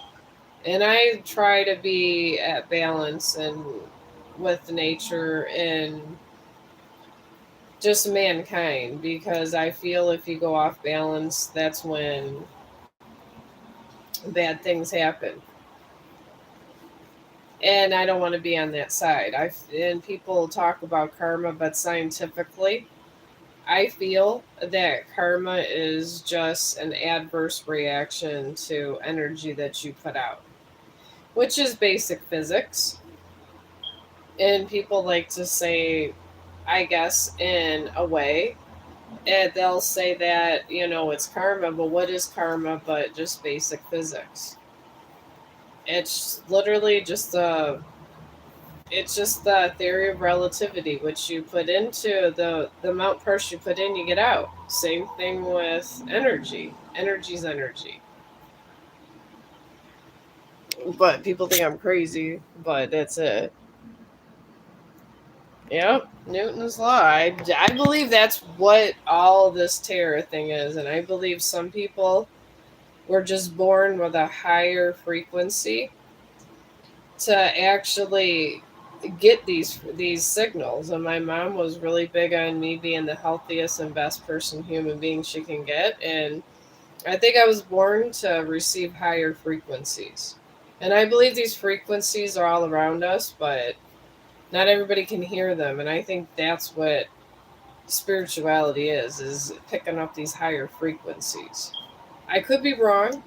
And I try to be at balance and with nature and just mankind, because I feel if you go off balance, that's when bad things happen. And I don't want to be on that side. And people talk about karma, but scientifically, I feel that karma is just an adverse reaction to energy that you put out, which is basic physics. And people like to say, I guess, in a way, and they'll say that, it's karma, but what is karma but just basic physics? It's literally just the theory of relativity, which you put into the amount of pressure you put in, you get out. Same thing with energy. Energy's energy. But people think I'm crazy, but that's it. Yep, Newton's law. I believe that's what all this terror thing is, and I believe some people were just born with a higher frequency to actually get these signals. And my mom was really big on me being the healthiest and best person human being she can get, and I think I was born to receive higher frequencies. And I believe these frequencies are all around us, but not everybody can hear them, and I think that's what spirituality is picking up these higher frequencies. I could be wrong,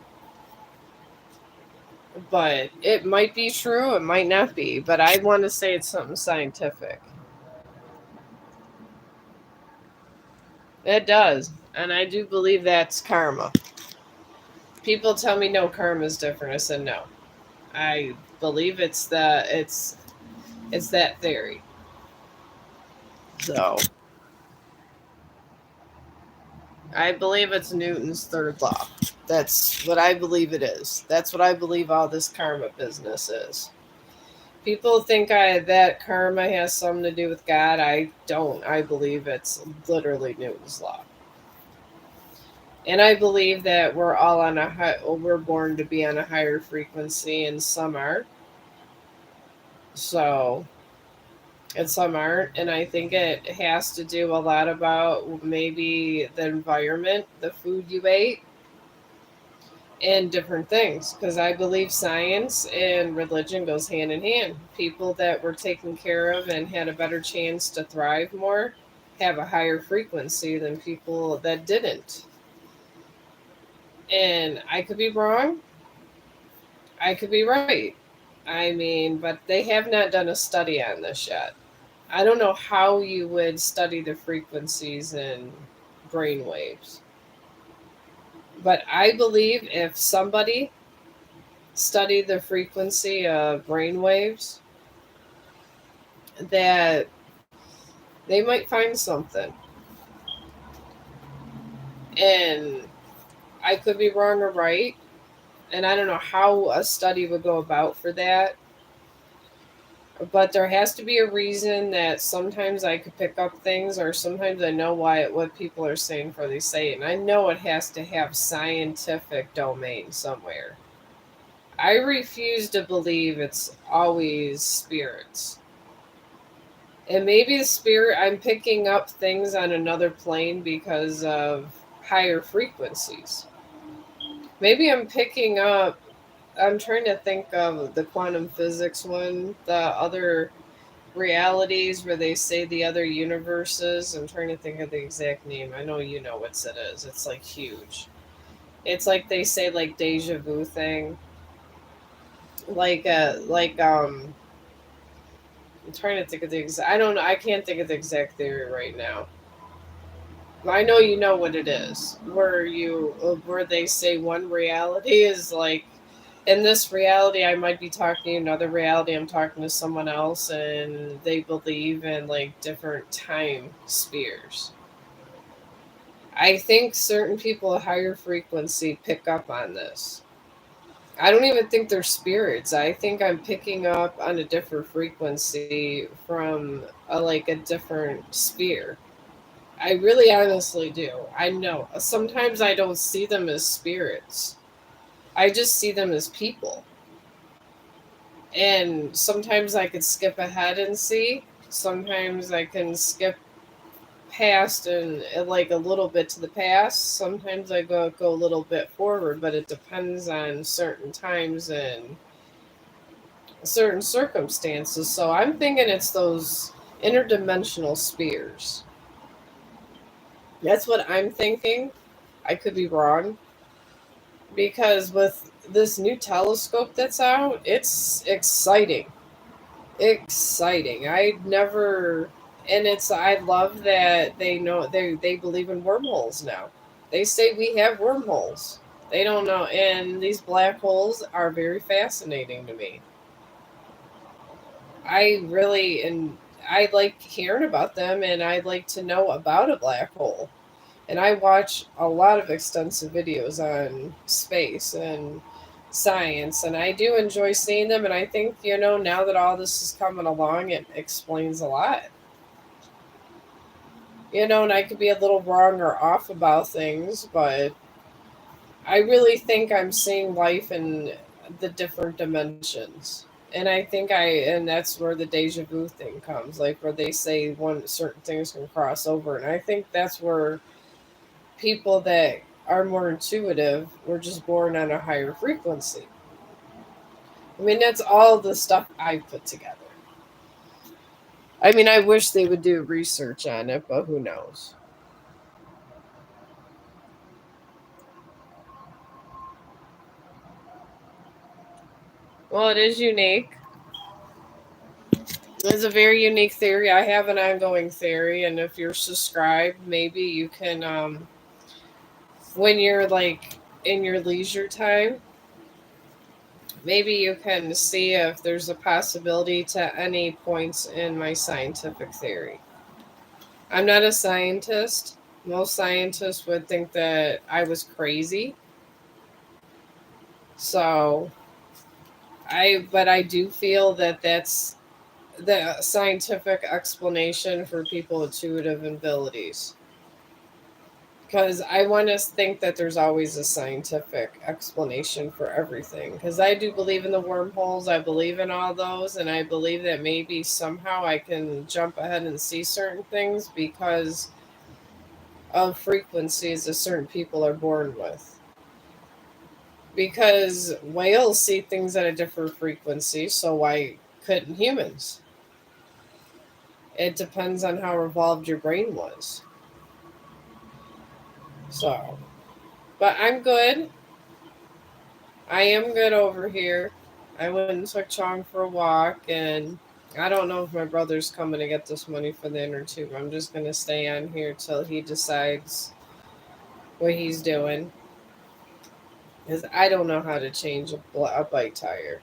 but it might be true, it might not be, but I want to say it's something scientific. It does, and I do believe that's karma. People tell me no, karma is different. I said no. I believe it's that theory. So I believe it's Newton's third law. That's what I believe it is. That's what I believe all this karma business is. People think that karma has something to do with God. I don't. I believe it's literally Newton's law. And I believe that we're all on we're born to be on a higher frequency, and some are. So, and some aren't. And I think it has to do a lot about maybe the environment, the food you ate, and different things, because I believe science and religion goes hand in hand. People that were taken care of and had a better chance to thrive more have a higher frequency than people that didn't. And I could be wrong, I could be right. I mean, but they have not done a study on this yet. I don't know how you would study the frequencies in brain waves, but I believe if somebody studied the frequency of brain waves, that They might find something. And I could be wrong or right. And I don't know how a study would go about for that. But there has to be a reason that sometimes I could pick up things, or sometimes I know what people are saying before they say it. And I know it has to have scientific domain somewhere. I refuse to believe it's always spirits. And maybe the spirit, I'm picking up things on another plane because of higher frequencies. Maybe I'm picking up, I'm trying to think of the quantum physics one, the other realities where they say the other universes. I'm trying to think of the exact name. I know you know what it is. It's like huge. It's like they say like deja vu thing. I'm trying to think of the exact. I don't know. I can't think of the exact theory right now. I know you know what it is. Where they say one reality is like, in this reality I might be talking, another reality I'm talking to someone else, and they believe in like different time spheres. I think certain people at higher frequency pick up on this. I don't even think they're spirits. I think I'm picking up on a different frequency from a different sphere. I really honestly do. I know. Sometimes I don't see them as spirits. I just see them as people. And sometimes I could skip ahead and see. Sometimes I can skip past and like a little bit to the past. Sometimes I go a little bit forward, but it depends on certain times and certain circumstances. So I'm thinking it's those interdimensional spheres. That's what I'm thinking. I could be wrong, because with this new telescope that's out, it's exciting. Exciting. I never, and it's, I love that they believe in wormholes now. They say we have wormholes. They don't know, and these black holes are very fascinating to me. I really, and I like hearing about them, and I like to know about a black hole. And I watch a lot of extensive videos on space and science, and I do enjoy seeing them. And I think, now that all this is coming along, it explains a lot. And I could be a little wrong or off about things, but I really think I'm seeing life in the different dimensions. And that's where the deja vu thing comes, like where they say one certain things can cross over. And I think that's where people that are more intuitive were just born on a higher frequency. I mean, that's all the stuff I put together. I mean, I wish they would do research on it, but who knows? Well, it is unique. It's a very unique theory. I have an ongoing theory, and if you're subscribed, maybe you can, when you're like in your leisure time, maybe you can see if there's a possibility to any points in my scientific theory. I'm not a scientist. Most scientists would think that I was crazy. So, but I do feel that that's the scientific explanation for people with intuitive abilities. Because I want to think that there's always a scientific explanation for everything. Because I do believe in the wormholes, I believe in all those, and I believe that maybe somehow I can jump ahead and see certain things because of frequencies that certain people are born with. Because whales see things at a different frequency, so why couldn't humans? It depends on how evolved your brain was. So, but I'm good. I am good over here. I went and took Chong for a walk, and I don't know if my brother's coming to get this money for the inner tube. I'm just gonna stay on here till he decides what he's doing, because I don't know how to change a bike tire.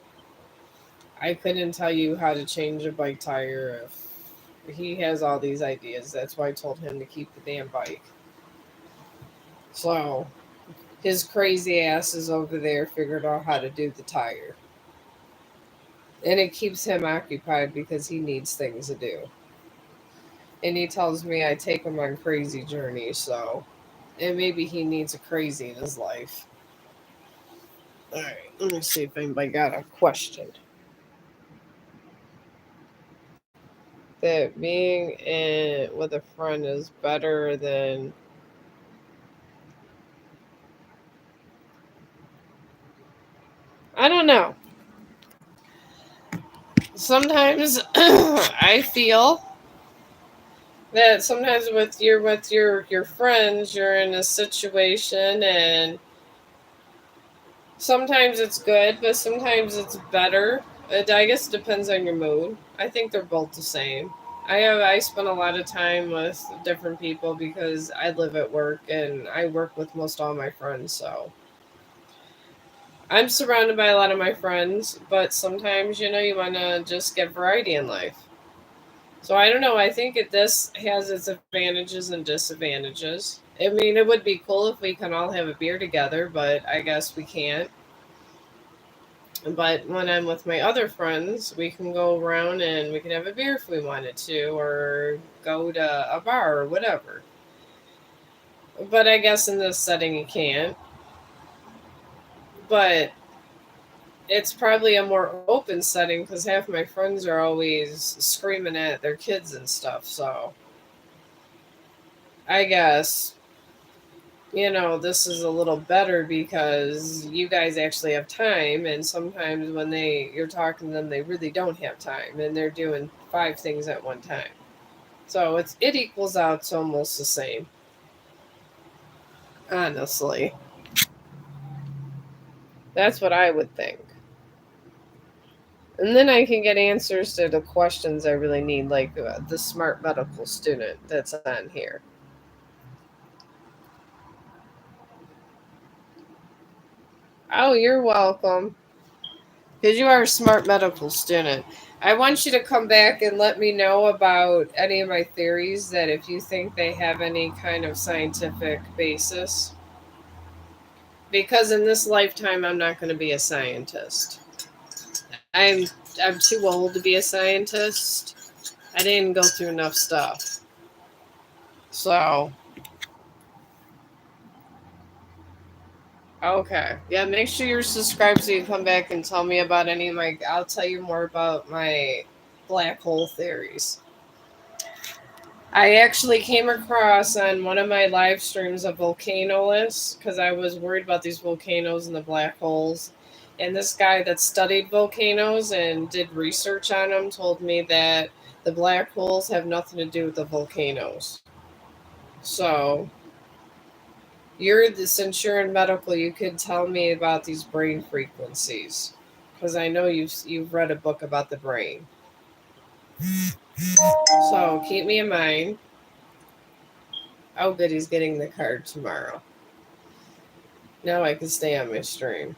I couldn't tell you how to change a bike tire He has all these ideas. That's why I told him to keep the damn bike. So his crazy ass is over there figured out how to do the tire. And it keeps him occupied because he needs things to do. And he tells me I take him on crazy journeys, so and maybe he needs a crazy in his life. Alright, let me see if anybody got a question. That being with a friend is better than I don't know. Sometimes I feel that sometimes with your friends you're in a situation and sometimes it's good, but sometimes it's better. I guess it depends on your mood. I think they're both the same. I spend a lot of time with different people because I live at work and I work with most all my friends, so I'm surrounded by a lot of my friends, but sometimes you want to just get variety in life. So I don't know. I think this has its advantages and disadvantages. I mean, it would be cool if we can all have a beer together, but I guess we can't. But when I'm with my other friends, we can go around and we can have a beer if we wanted to, or go to a bar or whatever. But I guess in this setting you can't. But it's probably a more open setting because half my friends are always screaming at their kids and stuff. So I guess this is a little better because you guys actually have time, and sometimes when you're talking to them, they really don't have time, and they're doing five things at one time. So it equals out to almost the same, honestly. That's what I would think. And then I can get answers to the questions I really need, like the smart medical student that's on here. Oh, you're welcome. Because you are a smart medical student. I want you to come back and let me know about any of my theories that if you think they have any kind of scientific basis. Because in this lifetime, I'm not going to be a scientist. I'm I'm too old to be a scientist. I didn't go through enough stuff. So, okay. Yeah, make sure you're subscribed so you come back and tell me about any of my. I'll tell you more about my black hole theories. I actually came across on one of my live streams a volcano list because I was worried about these volcanoes and the black holes. And this guy that studied volcanoes and did research on them told me that the black holes have nothing to do with the volcanoes. So, since you're in medical, you could tell me about these brain frequencies because I know you've read a book about the brain. So keep me in mind. Oh, good, he's getting the card tomorrow. Now I can stay on my stream.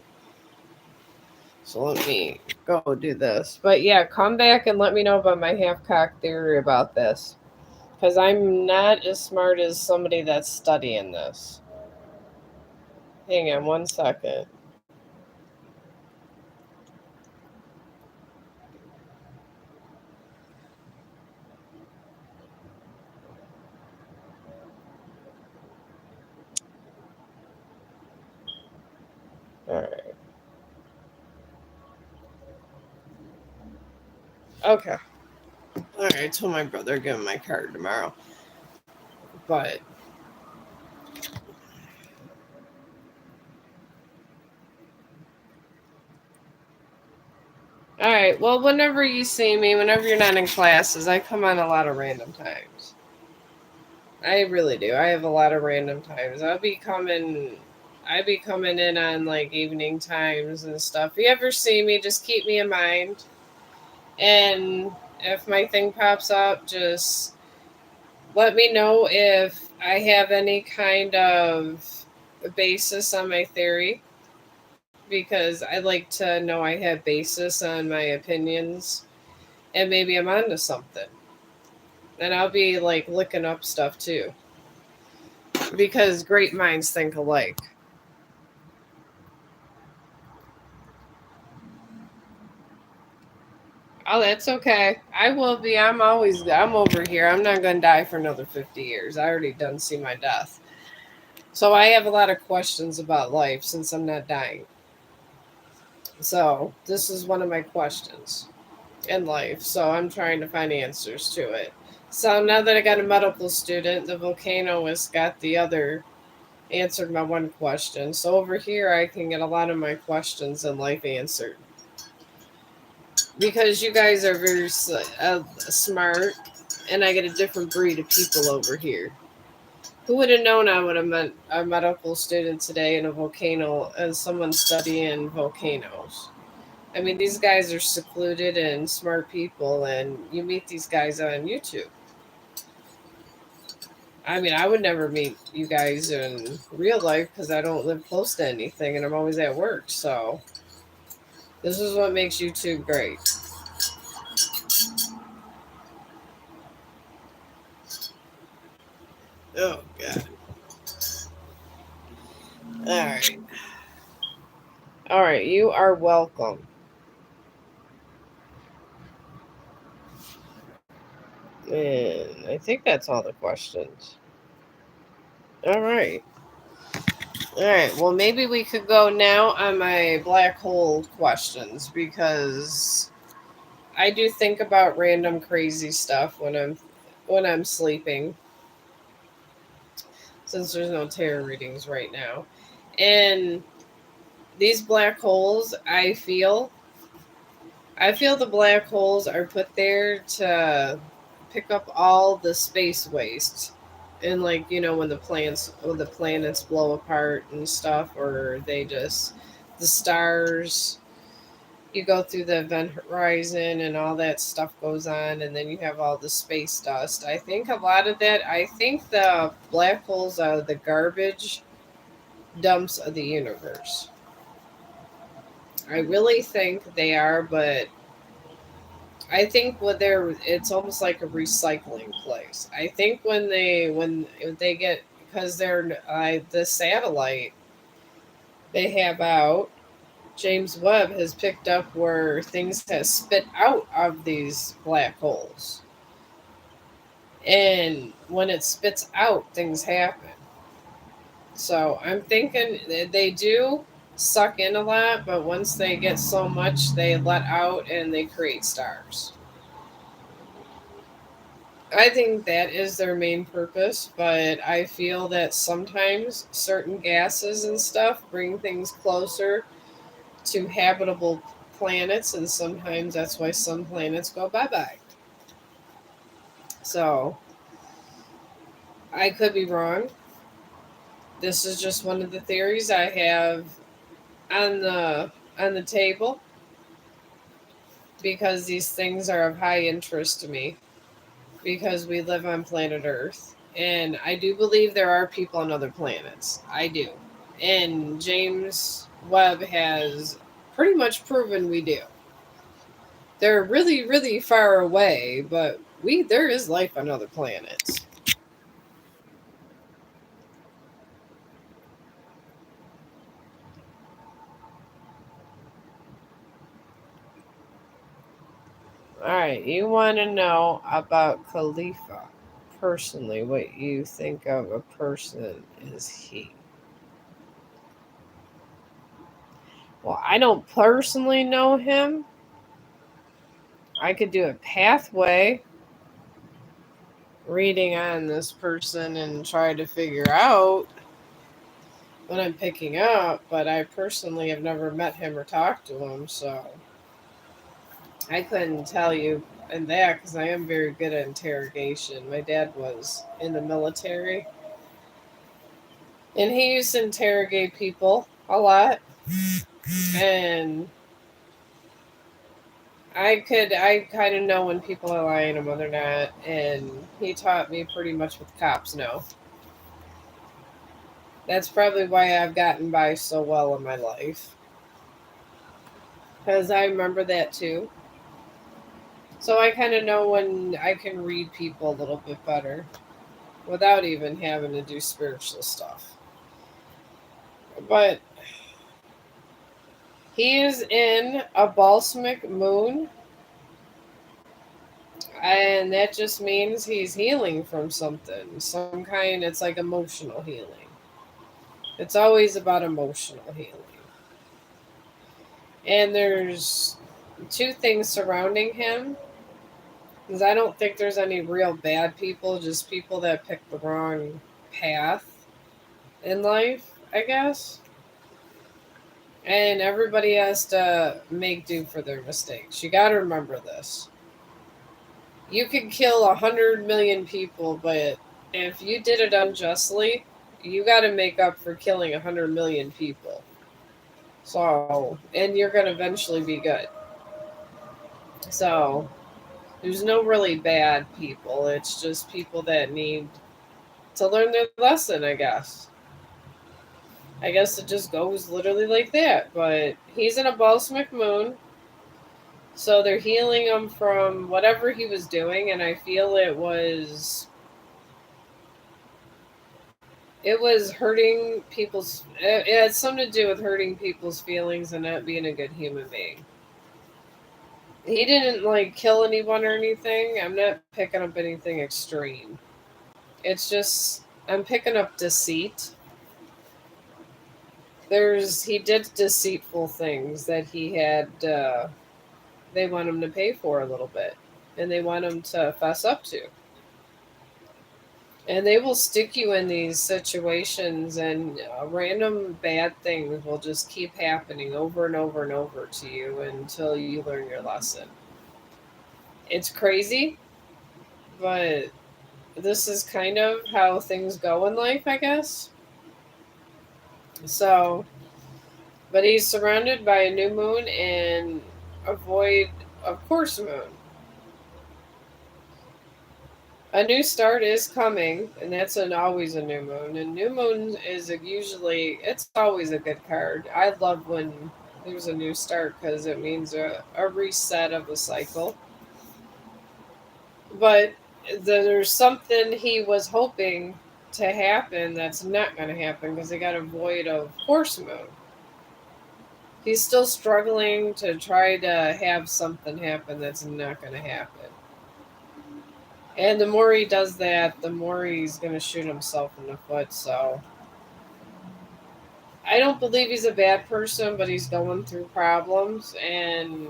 So let me go do this. But yeah, come back and let me know about my half cock theory about this. Because I'm not as smart as somebody that's studying this. Hang on 1 second. Alright. Okay. Alright, I told my brother to give him my card tomorrow. But all right. Well, whenever you see me, whenever you're not in classes, I come on a lot of random times. I really do. I have a lot of random times. I'd be coming in on like evening times and stuff. If you ever see me, just keep me in mind. And if my thing pops up, just let me know if I have any kind of basis on my theory because I like to know I have basis on my opinions and maybe I'm onto something. And I'll be like looking up stuff too. Because great minds think alike. Oh, that's okay. I will be. I'm over here. I'm not going to die for another 50 years. I already done see my death. So I have a lot of questions about life since I'm not dying. So this is one of my questions in life. So I'm trying to find answers to it. So now that I got a medical student, the volcanoist got the other answered my one question. So over here, I can get a lot of my questions in life answered because you guys are very smart, and I get a different breed of people over here. Who would have known I would have met a medical student today in a volcano as someone studying volcanoes? I mean, these guys are secluded and smart people, and you meet these guys on YouTube. I mean, I would never meet you guys in real life because I don't live close to anything and I'm always at work. So, this is what makes YouTube great. Oh, God. All right. All right. You are welcome. And I think that's all the questions. All right. All right. Well, maybe we could go now on my black hole questions because I do think about random crazy stuff when I'm sleeping since there's no tarot readings right now. And these black holes, I feel the black holes are put there to pick up all the space waste. And like, when the planets blow apart and stuff, or the stars, you go through the event horizon and all that stuff goes on, and then you have all the space dust. I think a lot of that, I think the black holes are the garbage dumps of the universe. I really think they are, but I think it's almost like a recycling place. I think when they get, because they're the satellite they have out, James Webb has picked up where things have spit out of these black holes, and when it spits out, things happen. So I'm thinking they do suck in a lot, but once they get so much, they let out and they create stars. I think that is their main purpose, but I feel that sometimes certain gases and stuff bring things closer to habitable planets, and sometimes that's why some planets go bye bye. So I could be wrong. This is just one of the theories I have on the table because these things are of high interest to me because we live on planet Earth. And I do believe there are people on other planets. I do. And James Webb has pretty much proven we do. They're really, really far away, but there is life on other planets. All right, you want to know about Khalifa personally? What you think of a person is he? Well, I don't personally know him. I could do a pathway reading on this person and try to figure out what I'm picking up, but I personally have never met him or talked to him, so I couldn't tell you in that because I am very good at interrogation. My dad was in the military, and he used to interrogate people a lot, and I kind of know when people are lying and when they're not, and he taught me pretty much what the cops know. That's probably why I've gotten by so well in my life. Because I remember that too. So I kind of know when I can read people a little bit better without even having to do spiritual stuff. But he is in a balsamic moon, and that just means he's healing from something, some kind. It's like emotional healing. It's always about emotional healing. And there's two things surrounding him, because I don't think there's any real bad people, just people that pick the wrong path in life, I guess. And everybody has to make do for their mistakes. You got to remember this. You could kill 100 million people, but if you did it unjustly, you got to make up for killing 100 million people. So, and you're going to eventually be good. So, there's no really bad people. It's just people that need to learn their lesson, I guess. I guess it just goes literally like that. But he's in a balsamic moon. So they're healing him from whatever he was doing, and I feel it was hurting people's. It had something to do with hurting people's feelings and not being a good human being. He didn't like kill anyone or anything. I'm not picking up anything extreme. It's just I'm picking up deceit. He did deceitful things that he had. They want him to pay for a little bit, and they want him to fess up to. And they will stick you in these situations, and random bad things will just keep happening over and over and over to you until you learn your lesson. It's crazy, but this is kind of how things go in life, I guess. So, but he's surrounded by a new moon and a void of course moon. A new start is coming, and that's always a new moon. And new moon is it's always a good card. I love when there's a new start because it means a reset of a cycle. But there's something he was hoping to happen that's not going to happen because they got a void of horse moon. He's still struggling to try to have something happen that's not going to happen. And the more he does that, the more he's going to shoot himself in the foot. So I don't believe he's a bad person, but he's going through problems. And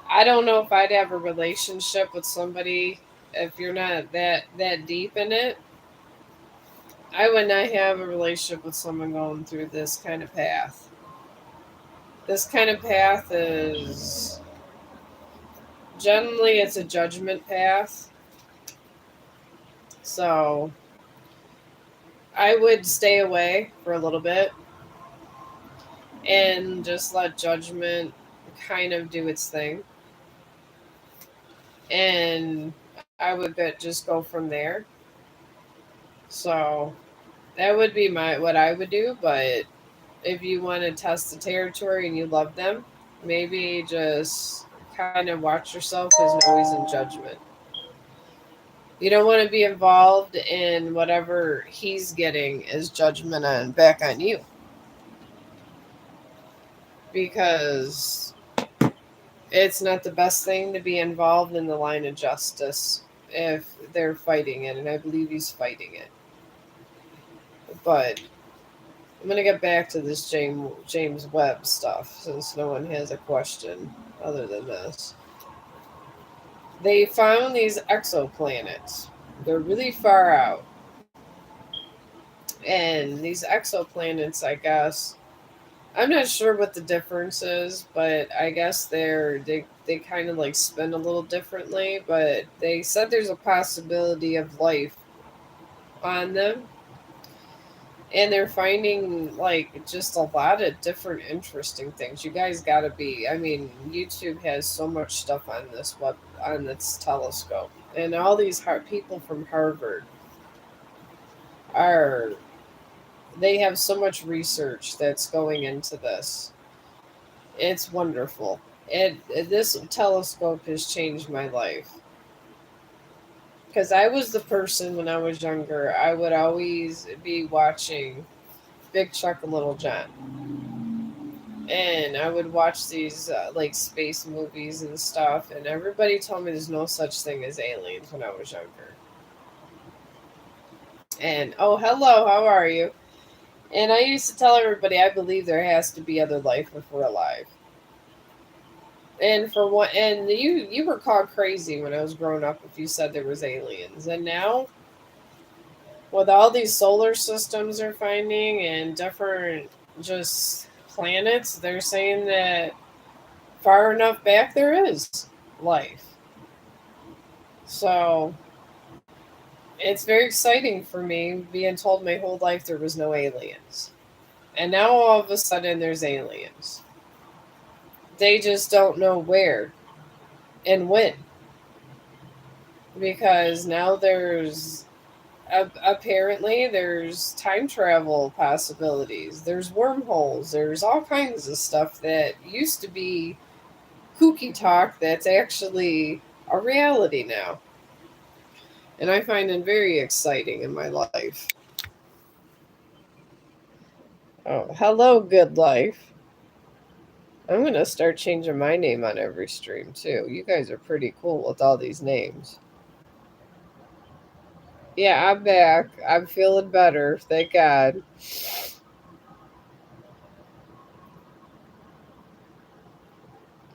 I don't know if I'd have a relationship with somebody if you're not that deep in it. I would not have a relationship with someone going through this kind of path. This kind of path is generally it's a judgment path. So I would stay away for a little bit and just let judgment kind of do its thing. And I would just go from there. So that would be my what I would do. But if you want to test the territory and you love them, maybe just kind of watch yourself because nobody's in judgment. You don't want to be involved in whatever he's getting as judgment on back on you because it's not the best thing to be involved in the line of justice if they're fighting it, and I believe he's fighting it. But I'm gonna get back to this James Webb stuff since no one has a question other than this. They found these exoplanets. They're really far out, and these exoplanets, I guess, I'm not sure what the difference is, but I guess they kind of like spin a little differently. But they said there's a possibility of life on them, and they're finding like just a lot of different interesting things. You guys got to be. I mean, YouTube has so much stuff on this telescope, and all these people from Harvard are they have so much research that's going into this. It's wonderful. This telescope has changed my life because I was the person when I was younger. I would always be watching Big Chuck and Little John, and I would watch these like space movies and stuff. And everybody told me there's no such thing as aliens when I was younger. And oh, hello, how are you? And I used to tell everybody I believe there has to be other life if we're alive. And for what? And you were called crazy when I was growing up if you said there was aliens. And now with all these solar systems they're finding and different just planets, they're saying that far enough back there is life. So it's very exciting for me being told my whole life there was no aliens. And now all of a sudden there's aliens. They just don't know where and when. Because now apparently there's time travel possibilities, there's wormholes, there's all kinds of stuff that used to be kooky talk that's actually a reality now. And I find it very exciting in my life. Oh, hello, good life. I'm going to start changing my name on every stream too. You guys are pretty cool with all these names. Yeah, I'm back. I'm feeling better. Thank God.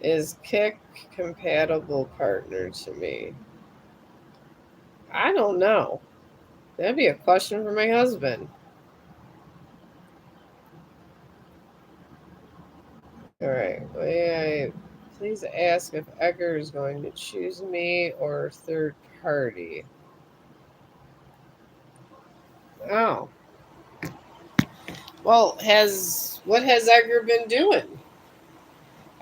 Is Kick compatible partner to me? I don't know. That'd be a question for my husband. All right. May I please ask if Edgar is going to choose me or third party? Oh. Well, has what has Edgar been doing?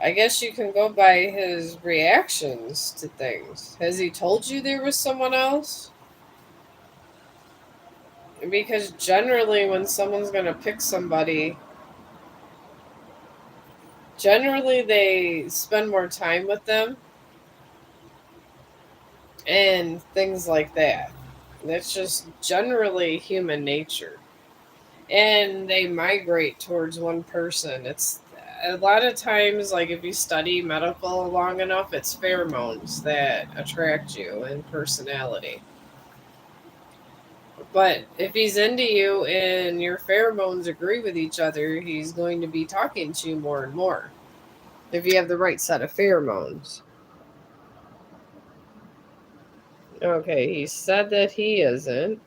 I guess you can go by his reactions to things. Has he told you there was someone else? Because generally, when someone's going to pick somebody, generally they spend more time with them and things like that. That's just generally human nature. And they migrate towards one person. It's a lot of times, like if you study medical long enough, it's pheromones that attract you and personality. But if he's into you and your pheromones agree with each other, he's going to be talking to you more and more. If you have the right set of pheromones. Okay, he said that he isn't,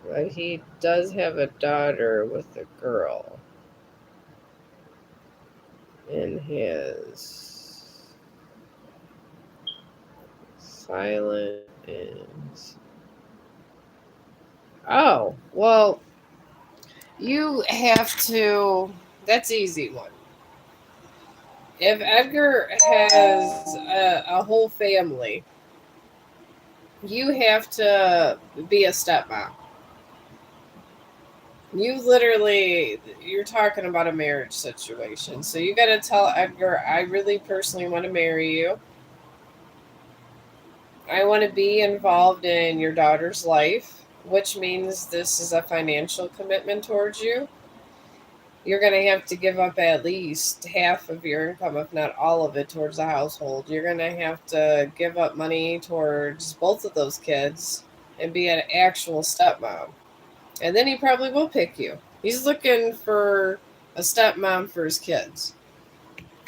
but he does have a daughter with a girl in his silent and oh well, you have to. That's easy one. If Edgar has a whole family, you have to be a stepmom. You're talking about a marriage situation. So you got to tell Edgar, I really personally want to marry you. I want to be involved in your daughter's life, which means this is a financial commitment towards you. You're going to have to give up at least half of your income, if not all of it, towards the household. You're going to have to give up money towards both of those kids and be an actual stepmom. And then he probably will pick you. He's looking for a stepmom for his kids.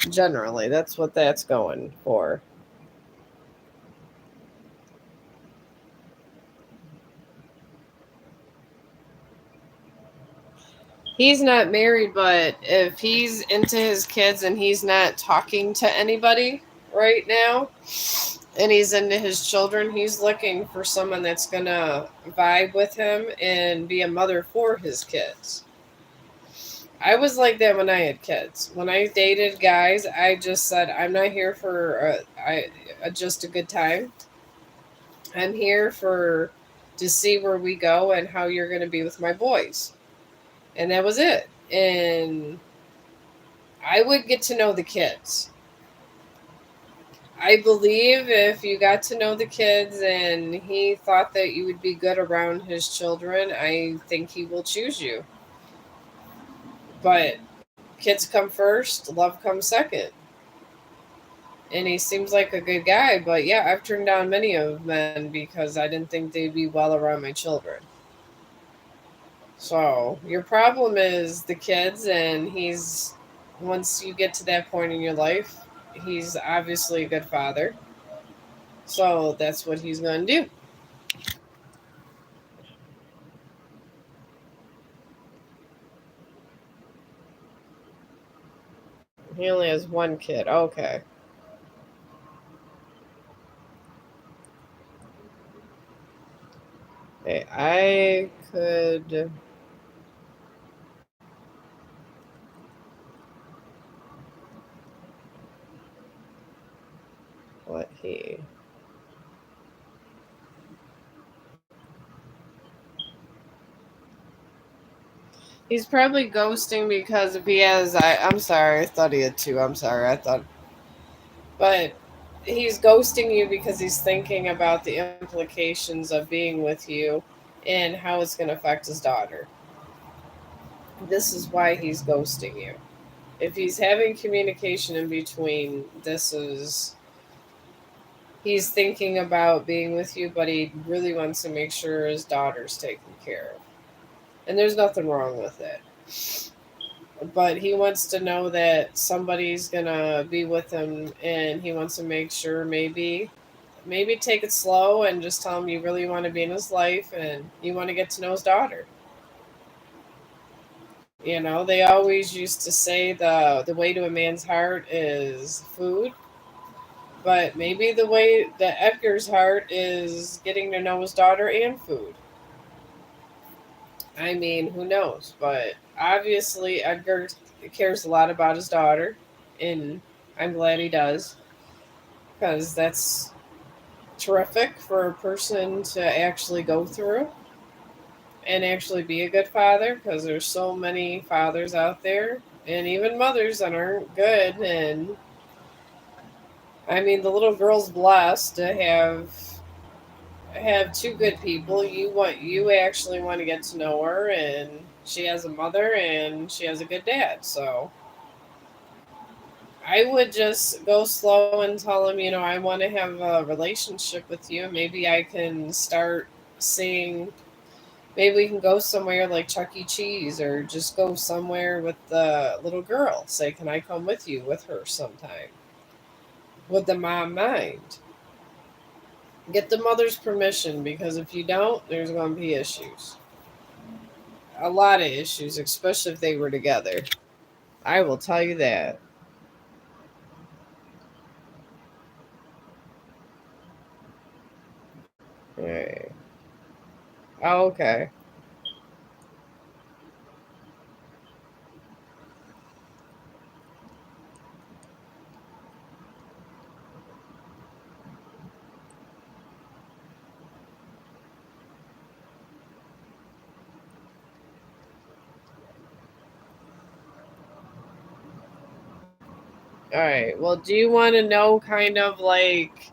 Generally, that's what that's going for. He's not married, but if he's into his kids and he's not talking to anybody right now, and he's into his children, he's looking for someone that's going to vibe with him and be a mother for his kids. I was like that when I had kids. When I dated guys, I just said, I'm not here for just a good time. I'm here for to see where we go and how you're going to be with my boys. And that was it. And I would get to know the kids. I believe if you got to know the kids and he thought that you would be good around his children, I think he will choose you. But kids come first, love comes second. And he seems like a good guy, but yeah, I've turned down many of men because I didn't think they'd be well around my children. So your problem is the kids, and he's once you get to that point in your life, he's obviously a good father. So that's what he's going to do. He only has one kid. Okay. Hey, I could. What he. He's probably ghosting because if he has. I'm sorry. I thought he had two. I'm sorry. I thought. But he's ghosting you because he's thinking about the implications of being with you and how it's going to affect his daughter. This is why he's ghosting you. If he's having communication in between, this is he's thinking about being with you, but he really wants to make sure his daughter's taken care of. And there's nothing wrong with it. But he wants to know that somebody's gonna be with him, and he wants to make sure maybe take it slow and just tell him you really want to be in his life and you want to get to know his daughter. They always used to say the way to a man's heart is food, but maybe the way that Edgar's heart is getting to know his daughter and food. I mean, who knows? But obviously, Edgar cares a lot about his daughter, and I'm glad he does because that's terrific for a person to actually go through and actually be a good father because there's so many fathers out there and even mothers that aren't good. And I mean, the little girl's blessed to have two good people. You actually want to get to know her, and she has a mother and she has a good dad. So I would just go slow and tell him, I want to have a relationship with you. Maybe I can start seeing. Maybe we can go somewhere like Chuck E. Cheese or just go somewhere with the little girl. Say, can I come with you with her sometime? Would the mom mind? Get the mother's permission because if you don't, there's going to be issues. A lot of issues, especially if they were together. I will tell you that. Right. Oh, okay. All right. Well, do you want to know kind of like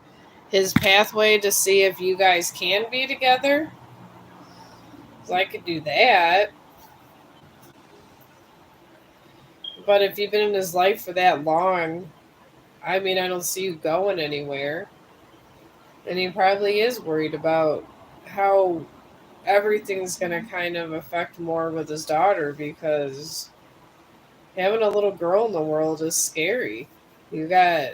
his pathway to see if you guys can be together? 'Cause I could do that. But if you've been in his life for that long, I mean, I don't see you going anywhere. And he probably is worried about how everything's going to kind of affect more with his daughter because having a little girl in the world is scary. You got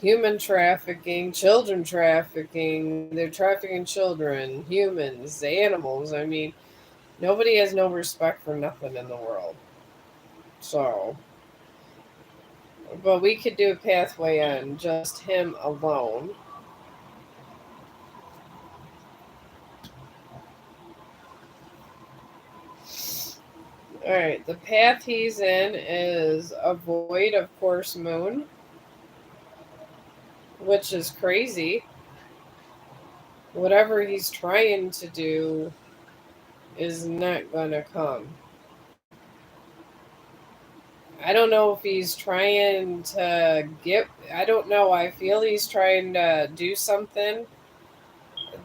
human trafficking, children trafficking, they're trafficking children, humans, animals. I mean, nobody has no respect for nothing in the world. So, but we could do a pathway on just him alone. All right, the path he's in is avoid, of course, moon, which is crazy. Whatever he's trying to do is not gonna come. I don't know if he's trying to get. I don't know. I feel he's trying to do something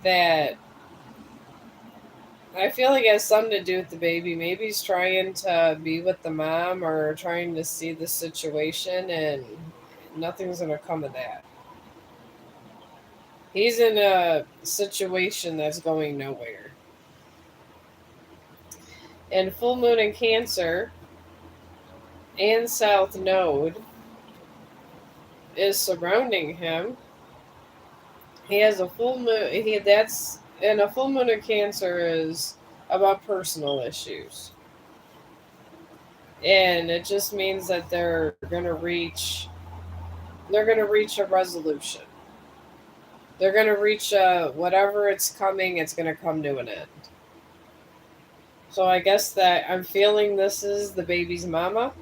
that I feel like it has something to do with the baby. Maybe he's trying to be with the mom or trying to see the situation, and nothing's going to come of that. He's in a situation that's going nowhere. And full moon in Cancer and South Node is surrounding him. He has a full moon. He that's and a full moon in Cancer is about personal issues, and it just means that they're gonna reach a resolution. They're gonna reach whatever it's coming. It's gonna come to an end. So I guess that I'm feeling this is the baby's mama,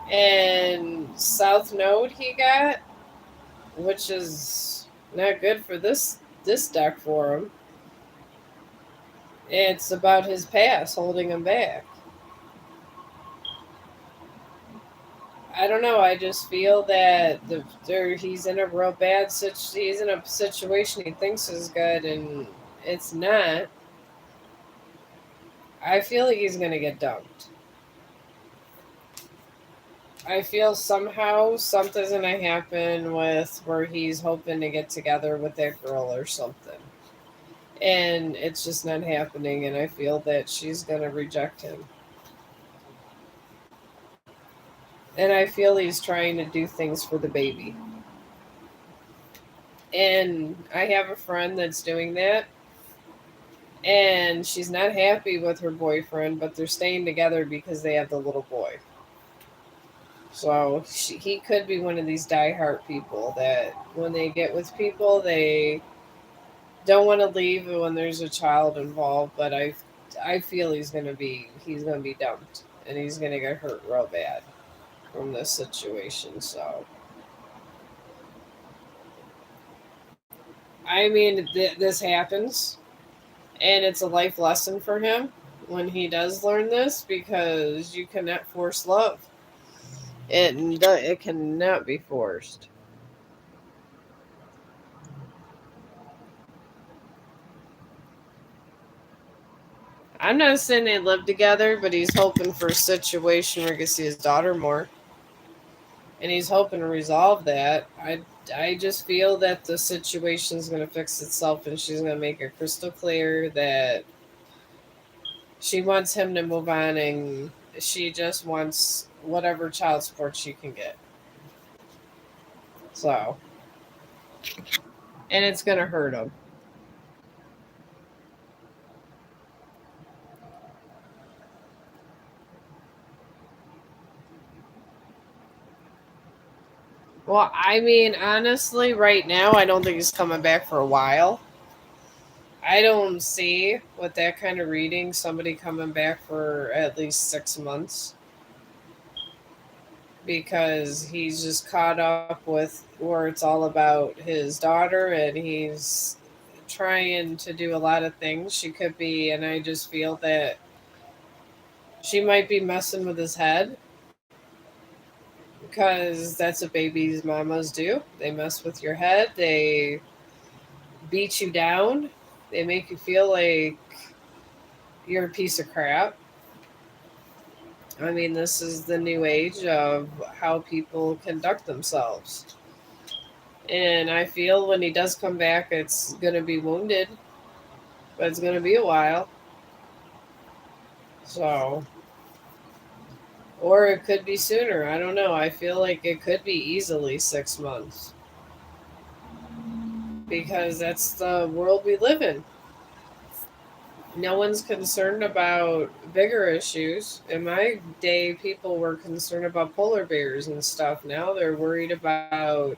and South Node he got, which is not good for this deck for him. It's about his past holding him back. I don't know. I just feel that he's in a real bad he's in a situation he thinks is good and it's not. I feel like he's gonna get dumped. I feel somehow something's gonna happen with where he's hoping to get together with that girl or something. And it's just not happening, and I feel that she's gonna reject him. And I feel he's trying to do things for the baby. And I have a friend that's doing that, and she's not happy with her boyfriend, but they're staying together because they have the little boy. So he could be one of these diehard people that when they get with people, they don't want to leave when there's a child involved. But I feel he's gonna be dumped, and he's gonna get hurt real bad from this situation. So I mean, this happens, and it's a life lesson for him when he does learn this because you cannot force love. It cannot be forced. I'm not saying they live together, but he's hoping for a situation where he can see his daughter more, and he's hoping to resolve that. I just feel that the situation's going to fix itself, and she's going to make it crystal clear that she wants him to move on, and she just wants whatever child support she can get. So, and it's going to hurt him. Well, I mean, honestly, right now, I don't think he's coming back for a while. I don't see with that kind of reading somebody coming back for at least 6 months because he's just caught up with where it's all about his daughter and he's trying to do a lot of things. She could be, and I just feel that she might be messing with his head because that's what babies' mamas do. They mess with your head, they beat you down, they make you feel like you're a piece of crap. I mean, this is the new age of how people conduct themselves. And I feel when he does come back, it's going to be wounded, but it's going to be a while. So, or it could be sooner. I don't know. I feel like it could be easily 6 months because that's the world we live in. No one's concerned about bigger issues. In my day, people were concerned about polar bears and stuff. Now they're worried about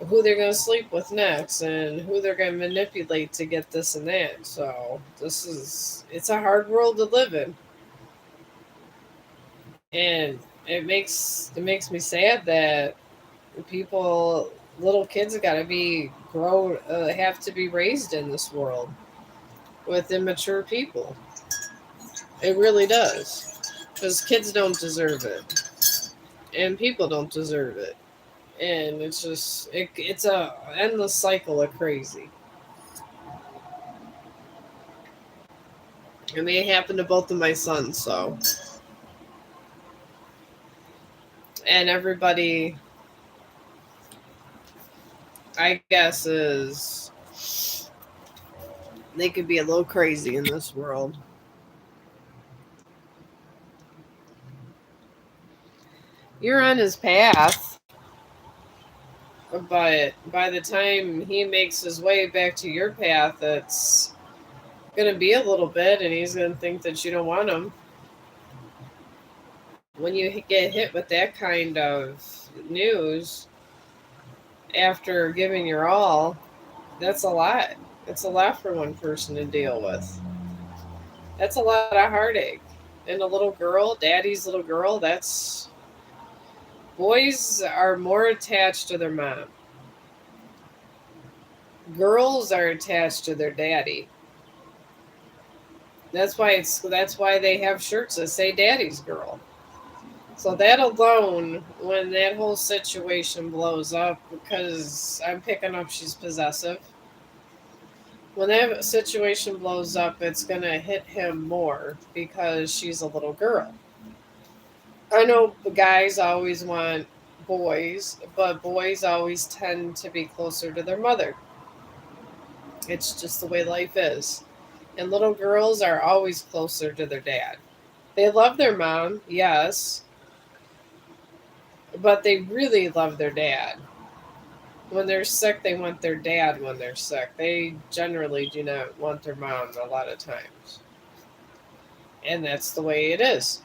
who they're going to sleep with next and who they're going to manipulate to get this and that. So it's a hard world to live in, and it makes me sad that people, little kids, got to be have to be raised in this world with immature people. It really does. because kids don't deserve it, and people don't deserve it, and it's just it's a endless cycle of crazy. I mean, it happened to both of my sons, so and everybody, I guess, is they could be a little crazy in this world. You're on his path, but by the time he makes his way back to your path, it's going to be a little bit, and he's going to think that you don't want him. When you get hit with that kind of news after giving your all, that's a lot. It's a lot for one person to deal with. That's a lot of heartache. And a little girl, daddy's little girl, that's. Boys are more attached to their mom. Girls are attached to their daddy. That's why they have shirts that say daddy's girl. So that alone, when that whole situation blows up, because I'm picking up she's possessive, when that situation blows up, it's going to hit him more because she's a little girl. I know the guys always want boys, but boys always tend to be closer to their mother. It's just the way life is. And little girls are always closer to their dad. They love their mom, yes, but they really love their dad. When they're sick, they want their dad when they're sick. They generally do not want their mom a lot of times. And that's the way it is.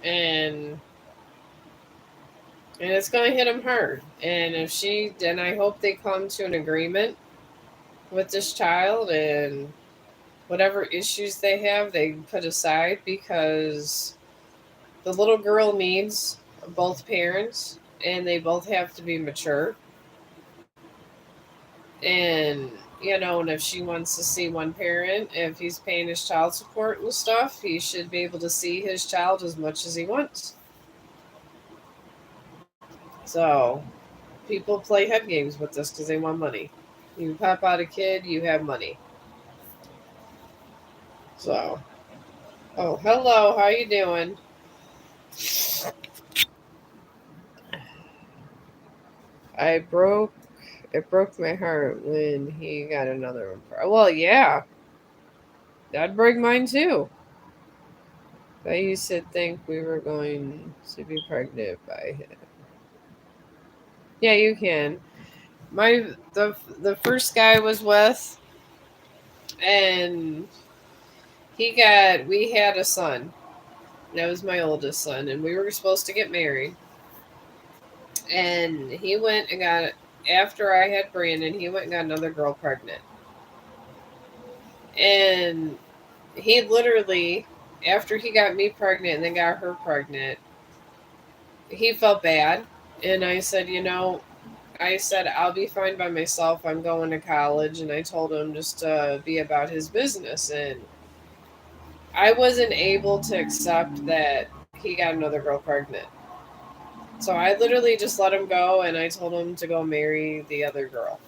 And it's going to hit them hard. And if she, then I hope they come to an agreement with this child, and whatever issues they have, they put aside, because the little girl needs both parents, and they both have to be mature. And, and if she wants to see one parent, if he's paying his child support and stuff, he should be able to see his child as much as he wants. So, people play head games with this because they want money. You pop out a kid, you have money. So, oh, hello, how you doing? I broke it broke my heart when he got another one. Well, yeah, that'd break mine too. I used to think we were going to be pregnant by him. Yeah, you can. The first guy I was with, and we had a son. That was my oldest son, and we were supposed to get married. And he went and got, after I had Brandon, he went and got another girl pregnant. And he literally, after he got me pregnant and then got her pregnant, he felt bad. And I said, I'll be fine by myself. I'm going to college. And I told him just to be about his business. And I wasn't able to accept that he got another girl pregnant. So I literally just let him go, and I told him to go marry the other girl.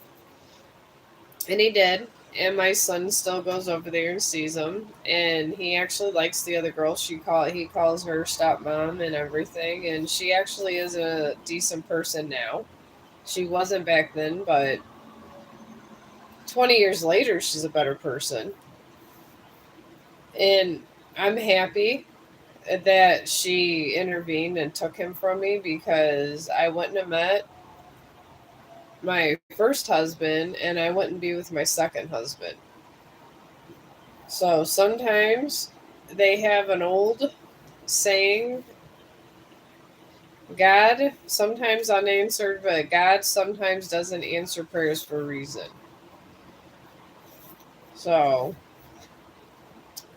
And he did. And my son still goes over there and sees him. And he actually likes the other girl. He calls her stepmom and everything. And she actually is a decent person now. She wasn't back then, but 20 years later, she's a better person. And I'm happy that she intervened and took him from me, because I wouldn't have met my first husband and I wouldn't be with my second husband. So sometimes they have an old saying, God sometimes unanswered, but God sometimes doesn't answer prayers for a reason. So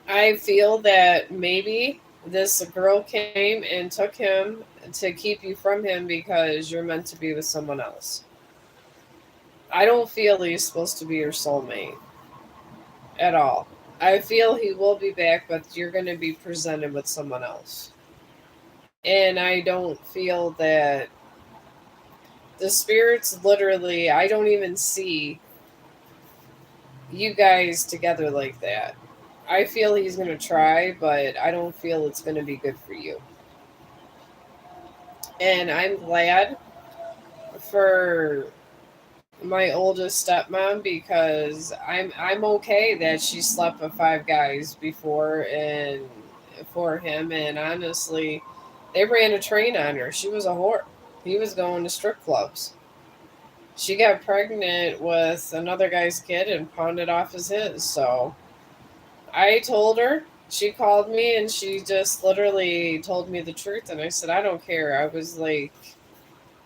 I feel that maybe this girl came and took him to keep you from him because you're meant to be with someone else. I don't feel he's supposed to be your soulmate at all. I feel he will be back, but you're going to be presented with someone else. And I don't feel that the spirits literally, I don't even see you guys together like that. I feel he's going to try, but I don't feel it's going to be good for you. And I'm glad for my oldest stepmom because I'm okay that she slept with five guys before and for him, and honestly they ran a train on her. She was a whore. He was going to strip clubs. She got pregnant with another guy's kid and pawned it off as his. So I told her, she called me and she just literally told me the truth. And I said, I don't care. I was like,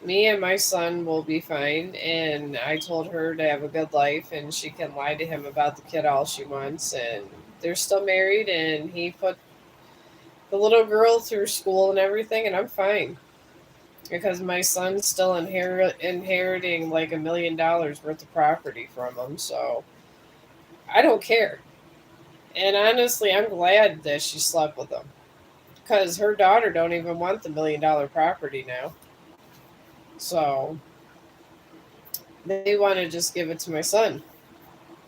me and my son will be fine. And I told her to have a good life and she can lie to him about the kid all she wants. And they're still married. And he put the little girl through school and everything. And I'm fine because my son's still inheriting like $1 million worth of property from him. So I don't care. And honestly, I'm glad that she slept with him because her daughter don't even want the $1 million property now. So they want to just give it to my son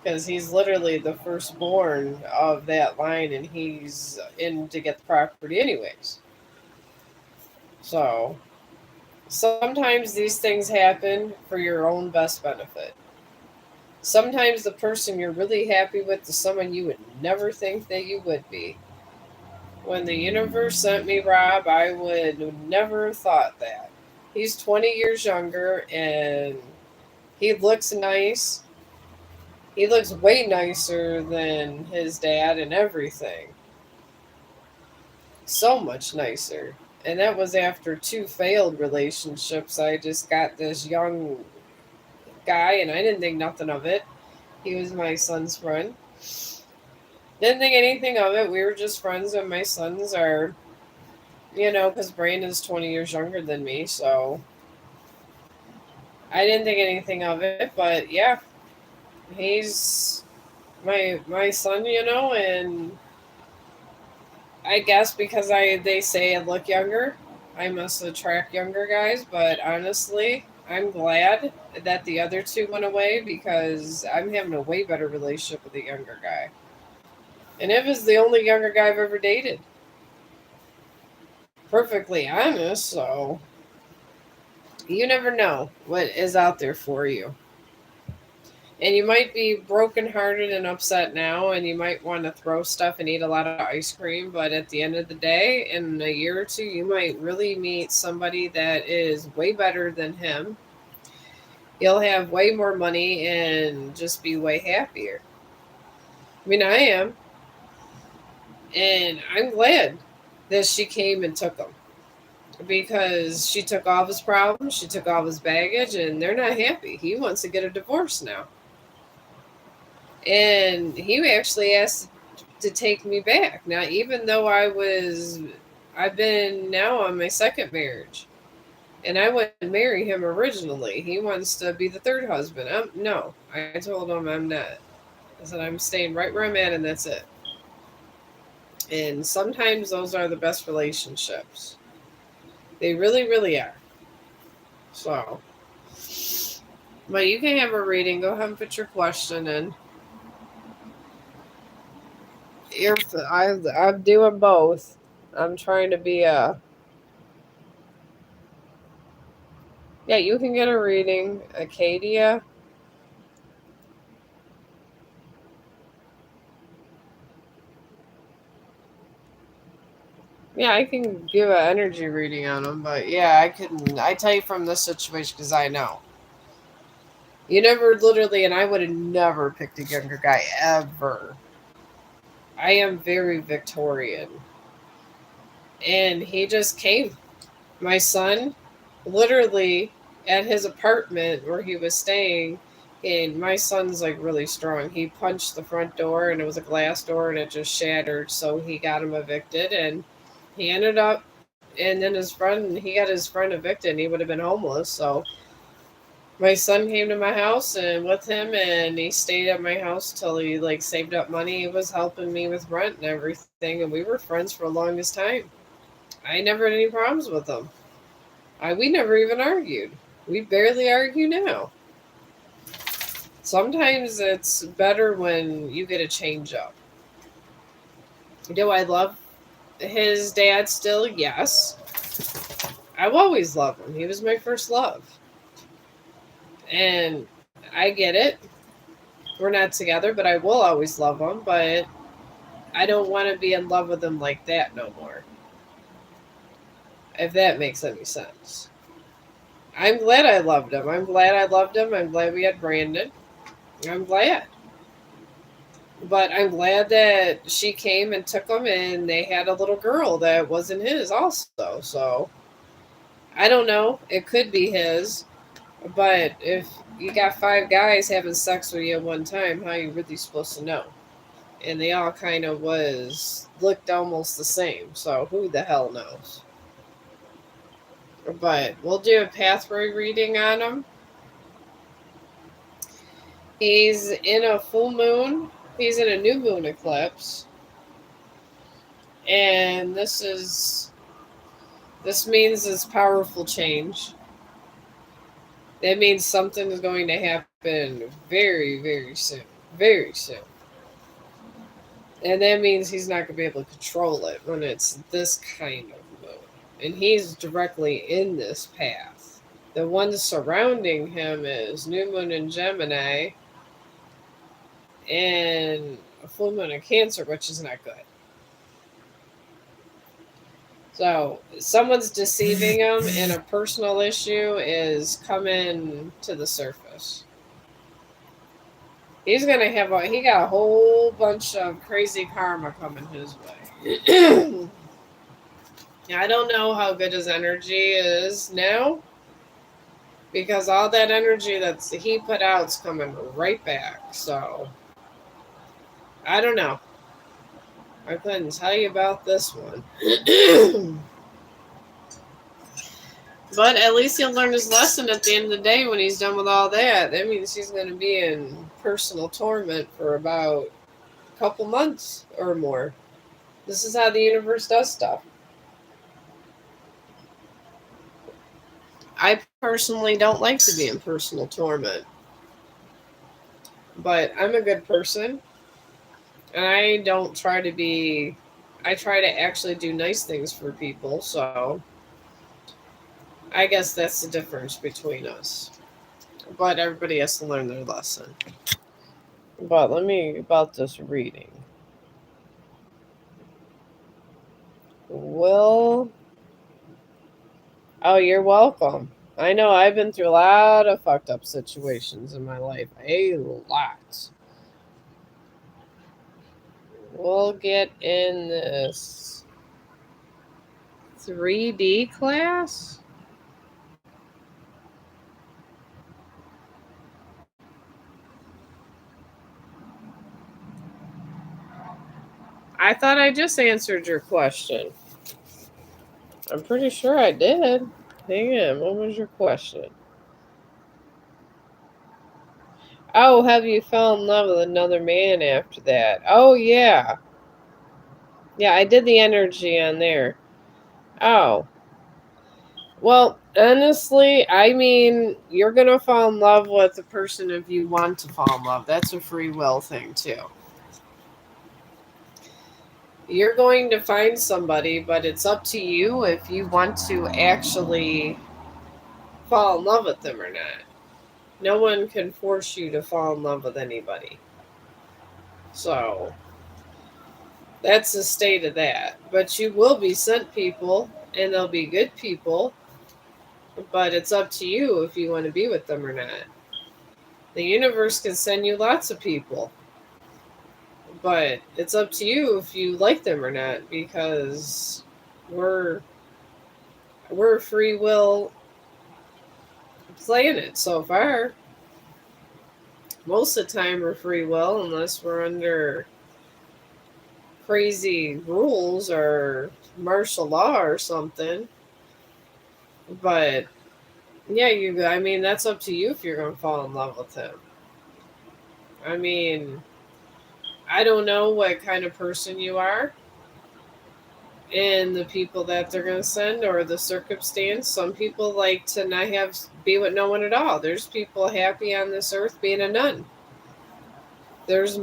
because he's literally the firstborn of that line, and he's in to get the property anyways. So sometimes these things happen for your own best benefit. Sometimes the person you're really happy with is someone you would never think that you would be. When the universe sent me Rob, I would never have thought that. He's 20 years younger and he looks nice. He looks way nicer than his dad and everything. So much nicer. And that was after two failed relationships. I just got this young guy and I didn't think nothing of it. He was my son's friend. Didn't think anything of it. We were just friends, and my sons are, because Brandon's 20 years younger than me, so I didn't think anything of it. But yeah, he's my son, and I guess because they say I look younger, I must attract younger guys. But honestly, I'm glad that the other two went away because I'm having a way better relationship with the younger guy. And it was the only younger guy I've ever dated. Perfectly honest, so you never know what is out there for you. And you might be brokenhearted and upset now, and you might want to throw stuff and eat a lot of ice cream. But at the end of the day, in a year or two, you might really meet somebody that is way better than him. You'll have way more money and just be way happier. I mean, I am. And I'm glad that she came and took him because she took all of his problems, she took all of his baggage, and they're not happy. He wants to get a divorce now. And he actually asked to take me back. Now, even though I've been now on my second marriage, and I wouldn't marry him originally. He wants to be the third husband. No, I told him I'm not. I said I'm staying right where I'm at, and that's it. And sometimes those are the best relationships. They really, really are. So, but you can have a reading. Go ahead and put your question in. I'm doing both. I'm trying to be a. Yeah, you can get a reading. Acadia. Yeah, I can give an energy reading on them, but yeah, I can. I tell you from this situation because I know. You never literally, and I would have never picked a younger guy ever. I am very Victorian. And he just came. My son, literally at his apartment where he was staying, and my son's like really strong. He punched the front door and it was a glass door and it just shattered. So he got him evicted and he ended up, and then he got his friend evicted and he would have been homeless. So My son came to my house and with him, and he stayed at my house till he like saved up money. He was helping me with rent and everything, and we were friends for the longest time. I never had any problems with him. We never even argued. We barely argue now. Sometimes it's better when you get a change up. Do I love his dad still? Yes. I've always loved him. He was my first love. And I get it. We're not together, but I will always love him. But I don't want to be in love with him like that no more. If that makes any sense. I'm glad I loved him. I'm glad I loved him. I'm glad we had Brandon. I'm glad. But I'm glad that she came and took him and they had a little girl that wasn't his also. So I don't know. It could be his. But if you got 5 guys having sex with you at one time, how are you really supposed to know? And they all kind of looked almost the same. So who the hell knows? But we'll do a pathway reading on him. He's in a full moon. He's in a new moon eclipse. And this means this powerful change. That means something is going to happen very, very soon. Very soon. And that means he's not going to be able to control it when it's this kind of moon. And he's directly in this path. The one surrounding him is new moon in Gemini and a full moon in Cancer, which is not good. So someone's deceiving him, and a personal issue is coming to the surface. He's gonna he got a whole bunch of crazy karma coming his way. I don't know how good his energy is now, because all that energy that he put out's coming right back. So I don't know. I couldn't tell you about this one. But at least he'll learn his lesson at the end of the day when he's done with all that. That means he's going to be in personal torment for about a couple months or more. This is how the universe does stuff. I personally don't like to be in personal torment. But I'm a good person. And I don't try to be. I try to actually do nice things for people. So I guess that's the difference between us. But everybody has to learn their lesson. But let me about this reading. Will. Oh, you're welcome. I know I've been through a lot of fucked up situations in my life. A lot. We'll get in this 3D class. I thought I just answered your question. I'm pretty sure I did. Hang on, what was your question? Oh, have you fell in love with another man after that? Oh, yeah. Yeah, I did the energy on there. Oh. Well, honestly, I mean, you're going to fall in love with the person if you want to fall in love. That's a free will thing, too. You're going to find somebody, but it's up to you if you want to actually fall in love with them or not. No one can force you to fall in love with anybody. So that's the state of that. But you will be sent people, and they'll be good people. But it's up to you if you want to be with them or not. The universe can send you lots of people. But it's up to you if you like them or not, because we're free will planet so far. Most of the time we're free will, unless we're under crazy rules or martial law or something. But Yeah, I mean, that's up to you if you're going to fall in love with him. I mean, I don't know what kind of person you are and the people that they're going to send or the circumstance. Some people like to not be with no one at all. There's people happy on this earth being a nun. There's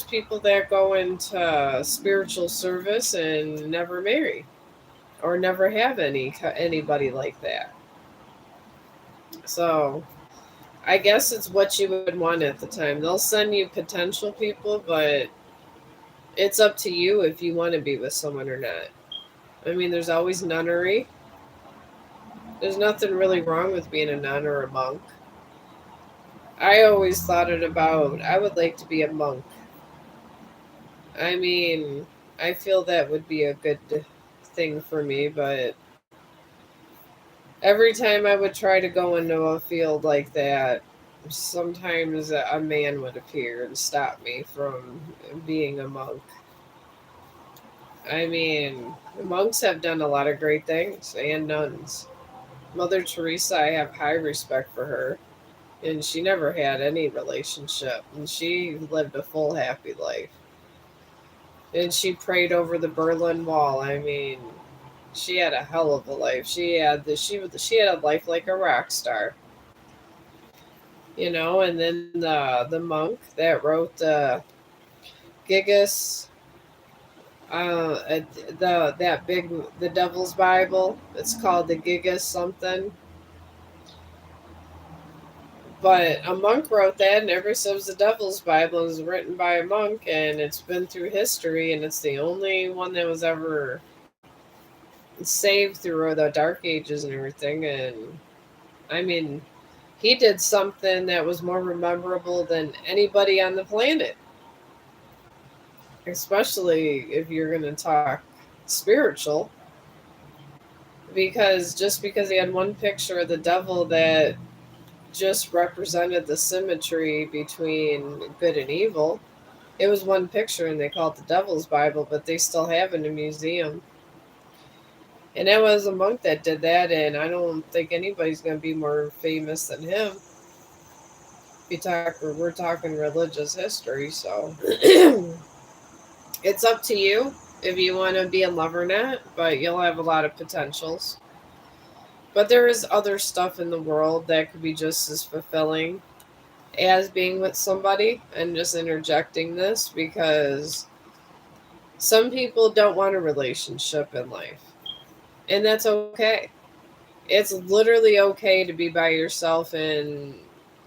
people that go into spiritual service and never marry or never have anybody like that. So I guess it's what you would want at the time. They'll send you potential people, but it's up to you if you want to be with someone or not. I mean, there's always nunnery. There's nothing really wrong with being a nun or a monk. I always thought it about, I would like to be a monk. I mean, I feel that would be a good thing for me, but every time I would try to go into a field like that, sometimes a man would appear and stop me from being a monk. I mean, monks have done a lot of great things, and nuns. Mother Teresa, I have high respect for her, and she never had any relationship, and she lived a full, happy life. And she prayed over the Berlin Wall. I mean, she had a hell of a life. She had a life like a rock star, you know. And then the monk that wrote the Gigas, the Devil's Bible. It's called the Gigas something. But a monk wrote that, and ever since the Devil's Bible is written by a monk, and it's been through history, and it's the only one that was ever saved through the Dark Ages and everything. And I mean, he did something that was more memorable than anybody on the planet, especially if you're going to talk spiritual. Because just because he had one picture of the devil that just represented the symmetry between good and evil, it was one picture and they call it the Devil's Bible, but they still have it in a museum. And it was a monk that did that, and I don't think anybody's going to be more famous than him. We're talking religious history, so it's up to you if you want to be in love or not, but you'll have a lot of potentials. But there is other stuff in the world that could be just as fulfilling as being with somebody. And just interjecting this because some people don't want a relationship in life, and that's okay. It's literally okay to be by yourself and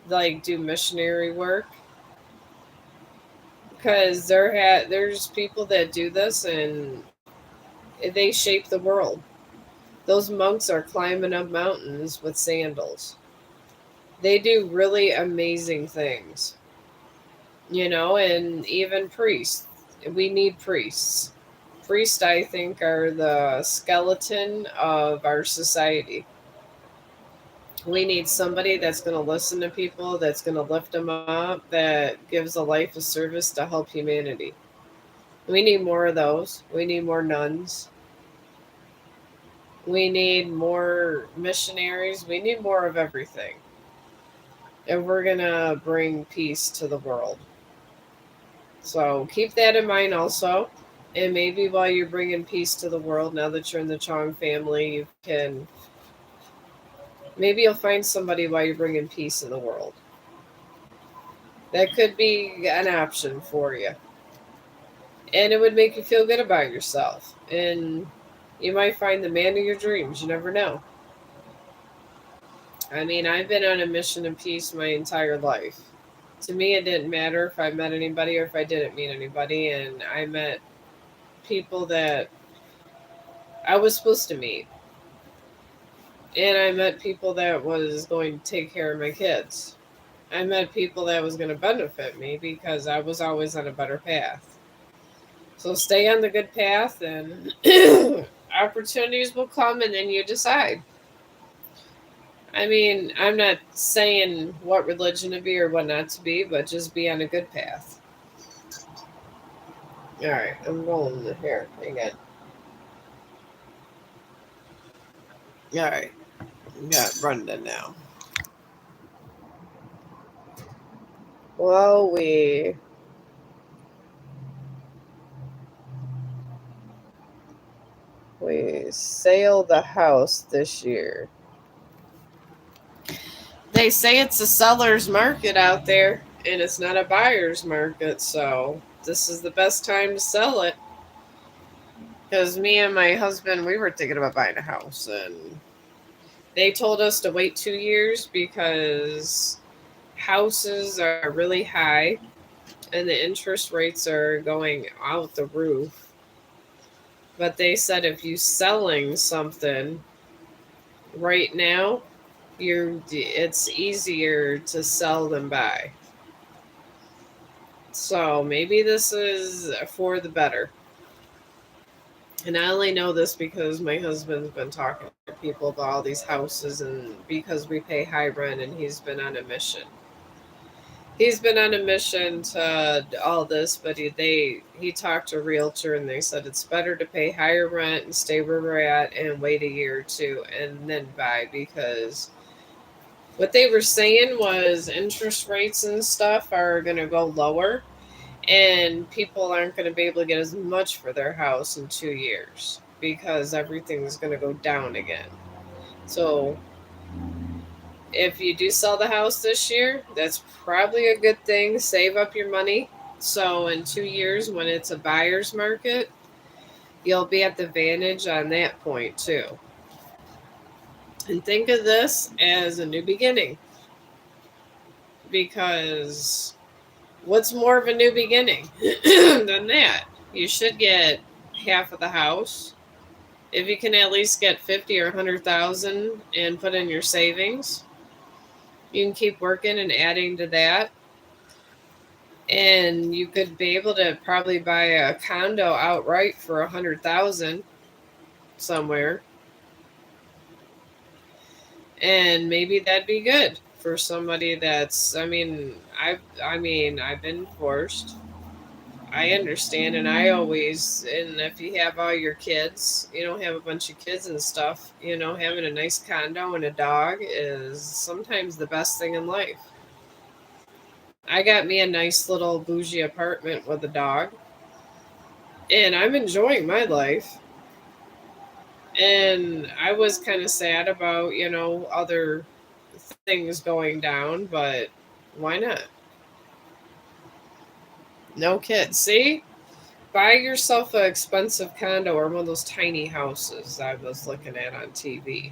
like do missionary work, because there's people that do this and they shape the world. Those monks are climbing up mountains with sandals. They do really amazing things, you know. And even priests, we need priests. Priests, I think, are the skeleton of our society. We need somebody that's going to listen to people, that's going to lift them up, that gives a life of service to help humanity. We need more of those. We need more nuns. We need more missionaries. We need more of everything. And we're going to bring peace to the world. So keep that in mind also. And maybe while you're bringing peace to the world, now that you're in the Chong family, maybe you'll find somebody while you're bringing peace in the world. That could be an option for you. And it would make you feel good about yourself. And you might find the man of your dreams. You never know. I mean, I've been on a mission of peace my entire life. To me, it didn't matter if I met anybody or if I didn't meet anybody. And I met people that I was supposed to meet. And I met people that was going to take care of my kids. I met people that was going to benefit me because I was always on a better path. So stay on the good path, and opportunities will come, and then you decide. I mean, I'm not saying what religion to be or what not to be, but just be on a good path. All right, I'm rolling the hair. Hang on. All right. Got Brenda now. Well, we sale the house this year. They say it's a seller's market out there, and it's not a buyer's market. So this is the best time to sell it. Because me and my husband, we were thinking about buying a house, and they told us to wait 2 years because houses are really high and the interest rates are going out the roof. But they said if you selling something right now, it's easier to sell than buy. So maybe this is for the better. And I only know this because my husband's been talking to people about all these houses, and because we pay high rent, and he's been on a mission. He's been on a mission to all this, but he talked to a realtor, and they said it's better to pay higher rent and stay where we're at and wait a year or two and then buy, because what they were saying was interest rates and stuff are going to go lower, and people aren't going to be able to get as much for their house in 2 years because everything's going to go down again. So if you do sell the house this year, that's probably a good thing. Save up your money. So in 2 years, when it's a buyer's market, you'll be at the advantage on that point too. And think of this as a new beginning, because what's more of a new beginning than that? You should get half of the house. If you can at least get 50 or 100,000 and put in your savings, you can keep working and adding to that. And you could be able to probably buy a condo outright for 100,000 somewhere, and maybe that'd be good for somebody that's. I've been divorced. I understand, and I always, and if you have all your kids, you don't have a bunch of kids and stuff, having a nice condo and a dog is sometimes the best thing in life. I got me a nice little bougie apartment with a dog, and I'm enjoying my life. And I was kind of sad about, other things going down, but why not? No kids. See? Buy yourself an expensive condo or one of those tiny houses I was looking at on TV.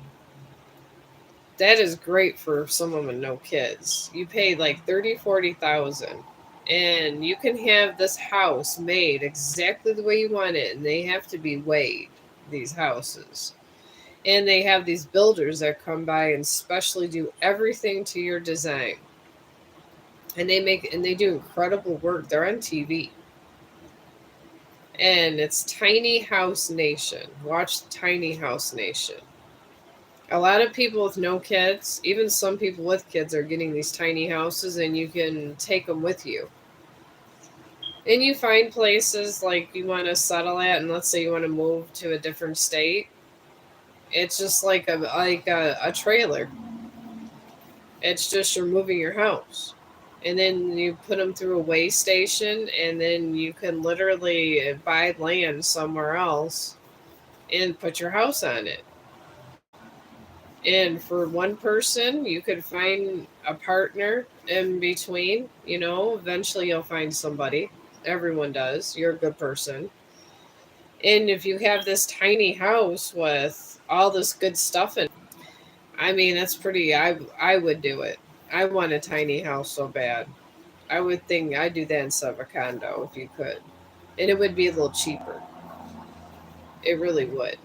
That is great for someone with no kids. You pay like 30, 40,000, and you can have this house made exactly the way you want it, and they have to be weighed, these houses. And they have these builders that come by and specially do everything to your design. And they do incredible work. They're on TV. And it's Tiny House Nation. Watch Tiny House Nation. A lot of people with no kids, even some people with kids, are getting these tiny houses, and you can take them with you. And you find places like you want to settle at, and let's say you want to move to a different state. It's just like a trailer. It's just you're moving your house. And then you put them through a way station, and then you can literally buy land somewhere else and put your house on it. And for one person, you could find a partner in between. Eventually you'll find somebody. Everyone does. You're a good person. And if you have this tiny house with all this good stuff in it, that's pretty. I would do it. I want a tiny house so bad. I would think I'd do that instead of a condo if you could. And it would be a little cheaper. It really would.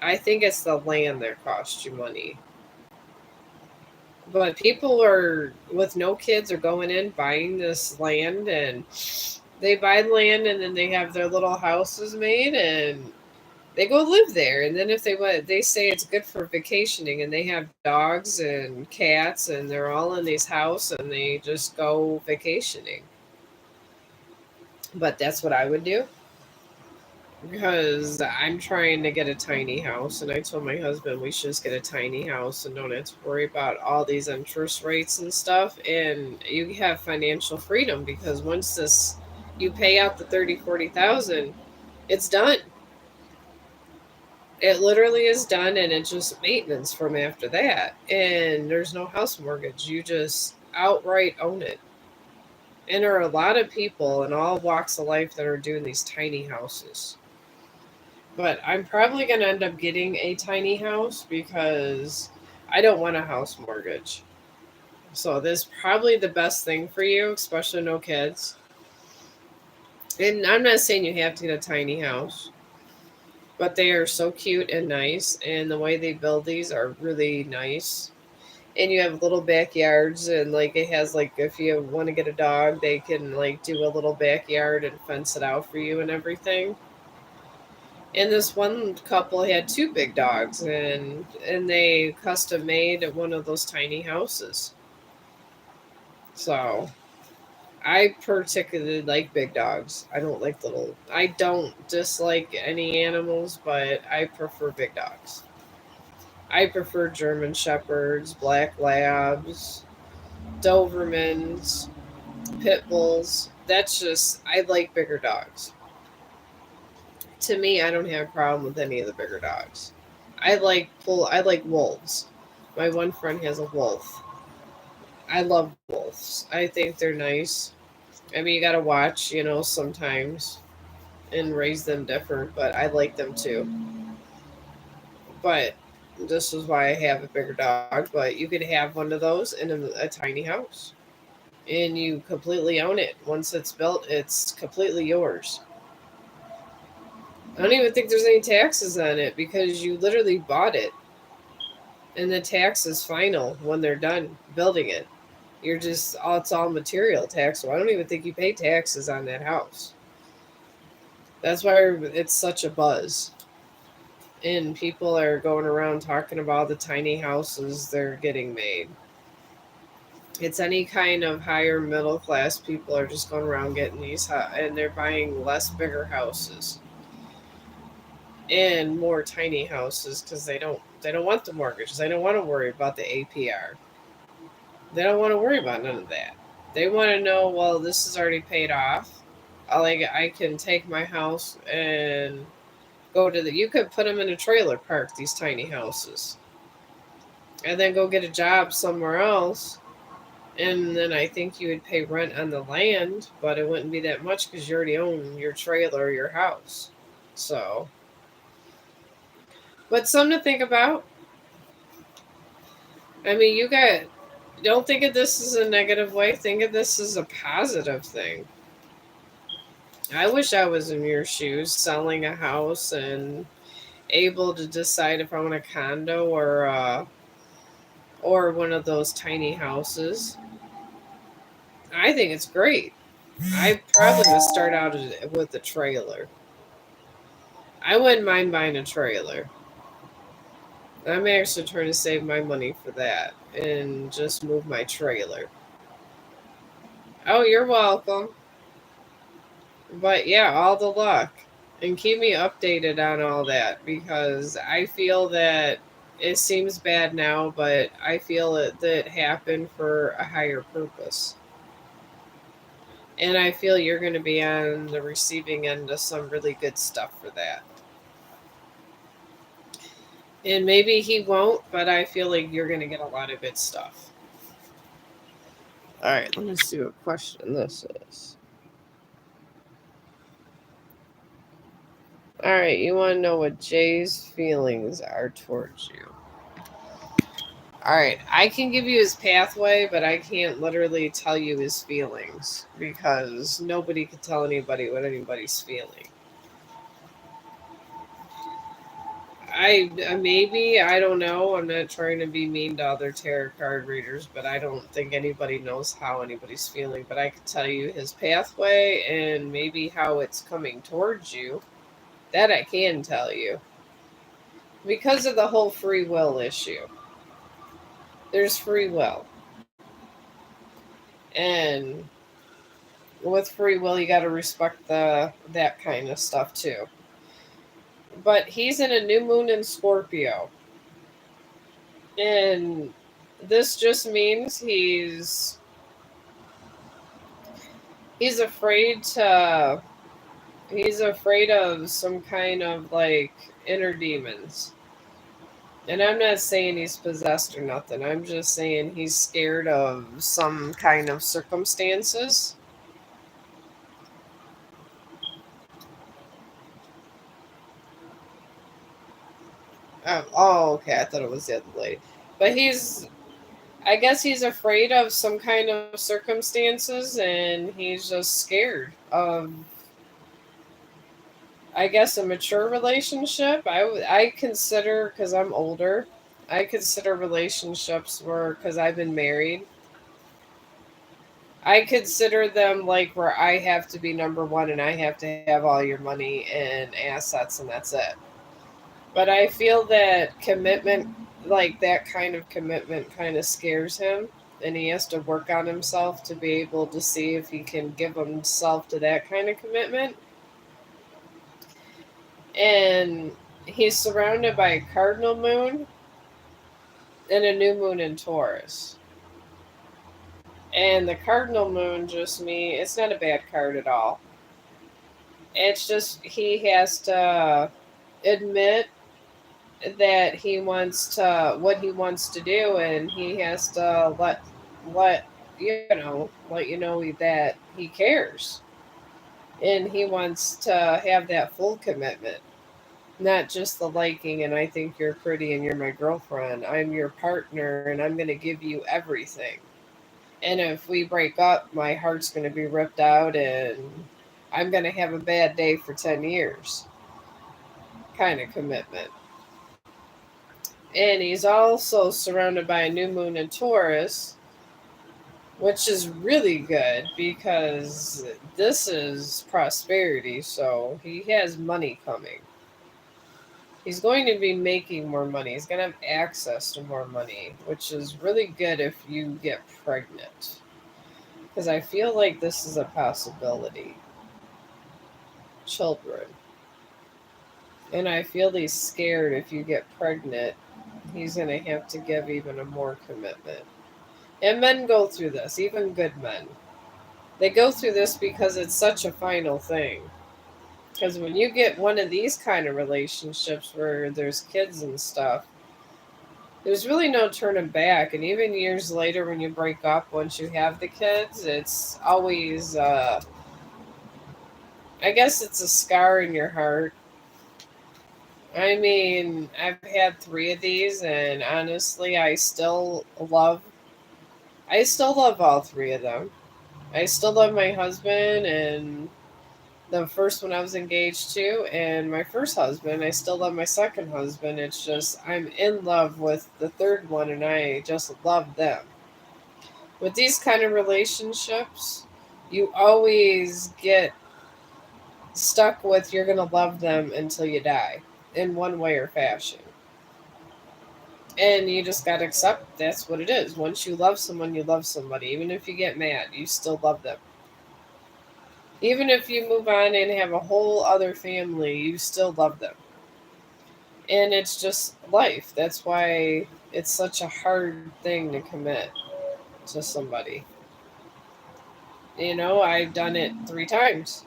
I think it's the land that costs you money. But people are with no kids are going in buying this land, and they buy land, and then they have their little houses made, and they go live there. And then if they want, they say it's good for vacationing, and they have dogs and cats, and they're all in these houses, and they just go vacationing. But that's what I would do. because I'm trying to get a tiny house, and I told my husband we should just get a tiny house and don't have to worry about all these interest rates and stuff, and you have financial freedom because once this you pay out the 30-40 thousand, it's done. It literally is done, and it's just maintenance from after that, and there's no house mortgage. You just outright own it. And there are a lot of people in all walks of life that are doing these tiny houses. But I'm probably going to end up getting a tiny house because I don't want a house mortgage. So this is probably the best thing for you, especially no kids. And I'm not saying you have to get a tiny house, but they are so cute and nice, and the way they build these are really nice. And you have little backyards, and like it has like if you want to get a dog, they can like do a little backyard and fence it out for you and everything. And this one couple had two big dogs, and they custom made one of those tiny houses. So I particularly like big dogs. I don't like little. I don't dislike any animals, but I prefer big dogs. I prefer German shepherds, black labs, Dobermans, pit bulls. That's just I like bigger dogs. To me, I don't have a problem with any of the bigger dogs. I like wolves. My one friend has a wolf. I love wolves. I think they're nice. I mean, you gotta watch, sometimes and raise them different, but I like them too. But this is why I have a bigger dog. But you could have one of those in a tiny house, and you completely own it. Once it's built, it's completely yours. I don't even think there's any taxes on it because you literally bought it, and the tax is final when they're done building it. You're just it's all material tax, so I don't even think you pay taxes on that house. That's why it's such a buzz, and people are going around talking about the tiny houses they're getting made. It's any kind of higher middle class people are just going around getting these, and they're buying less bigger houses and more tiny houses because they don't want the mortgage. They don't want to worry about the APR. They don't want to worry about none of that. They want to know, well, this is already paid off. I can take my house and go to the. You could put them in a trailer park. These tiny houses, and then go get a job somewhere else. And then I think you would pay rent on the land, but it wouldn't be that much because you already own your trailer or your house. So, but something to think about. I mean, don't think of this as a negative way. Think of this as a positive thing. I wish I was in your shoes, selling a house and able to decide if I want a condo or one of those tiny houses. I think it's great. I probably would start out with a trailer. I wouldn't mind buying a trailer. I'm actually trying to save my money for that and just move my trailer. Oh, you're welcome. But yeah, all the luck. And keep me updated on all that because I feel that it seems bad now, but I feel that happened for a higher purpose. And I feel you're going to be on the receiving end of some really good stuff for that. And maybe he won't, but I feel like you're going to get a lot of good stuff. All right, let me see what question this is. All right, you want to know what Jay's feelings are towards you. All right, I can give you his pathway, but I can't literally tell you his feelings because nobody can tell anybody what anybody's feeling. Maybe I don't know. I'm not trying to be mean to other tarot card readers, but I don't think anybody knows how anybody's feeling. But I can tell you his pathway and maybe how it's coming towards you. That I can tell you because of the whole free will issue. There's free will, and with free will, you got to respect the that kind of stuff too. but he's in a new moon in Scorpio. And this just means he's afraid to he's afraid of some kind of like inner demons. And I'm not saying he's possessed or nothing. I'm just saying he's scared of some kind of circumstances. Oh, okay. I thought it was the other lady. But I guess he's afraid of some kind of circumstances and he's just scared of, I guess, a mature relationship. I consider, because I'm older, I consider relationships where, because I've been married, I consider them like where I have to be number one and I have to have all your money and assets and that's it. But I feel that commitment, like that kind of commitment, kind of scares him. And he has to work on himself to be able to see if he can give himself to that kind of commitment. And he's surrounded by a cardinal moon and a new moon in Taurus. And the cardinal moon just me it's not a bad card at all. It's just he has to admit that he wants to what he wants to do, and he has to let let you know that he cares and he wants to have that full commitment, not just the liking and I think you're pretty and you're my girlfriend. I'm your partner and I'm going to give you everything. And if we break up, my heart's going to be ripped out and I'm going to have a bad day for 10 years kind of commitment. And he's also surrounded by a new moon in Taurus, which is really good because this is prosperity. So he has money coming. He's going to be making more money. He's going to have access to more money, which is really good if you get pregnant. Because I feel like this is a possibility. Children. And I feel he's scared if you get pregnant, he's going to have to give even a more commitment. And men go through this, even good men. They go through this because it's such a final thing. Because when you get one of these kind of relationships where there's kids and stuff, there's really no turning back. And even years later, when you break up, once you have the kids, it's always, I guess it's a scar in your heart. I mean, I've had three of these, and honestly, I still love all three of them. I still love my husband and the first one I was engaged to, and my first husband. I still love my second husband. It's just I'm in love with the third one, and I just love them. With these kind of relationships, you always get stuck with you're gonna love them until you die, in one way or fashion. And you just gotta accept that's what it is. Once you love someone, you love somebody. Even if you get mad, you still love them. Even if you move on and have a whole other family, you still love them. And it's just life. That's why it's such a hard thing to commit to somebody. I've done it 3 times.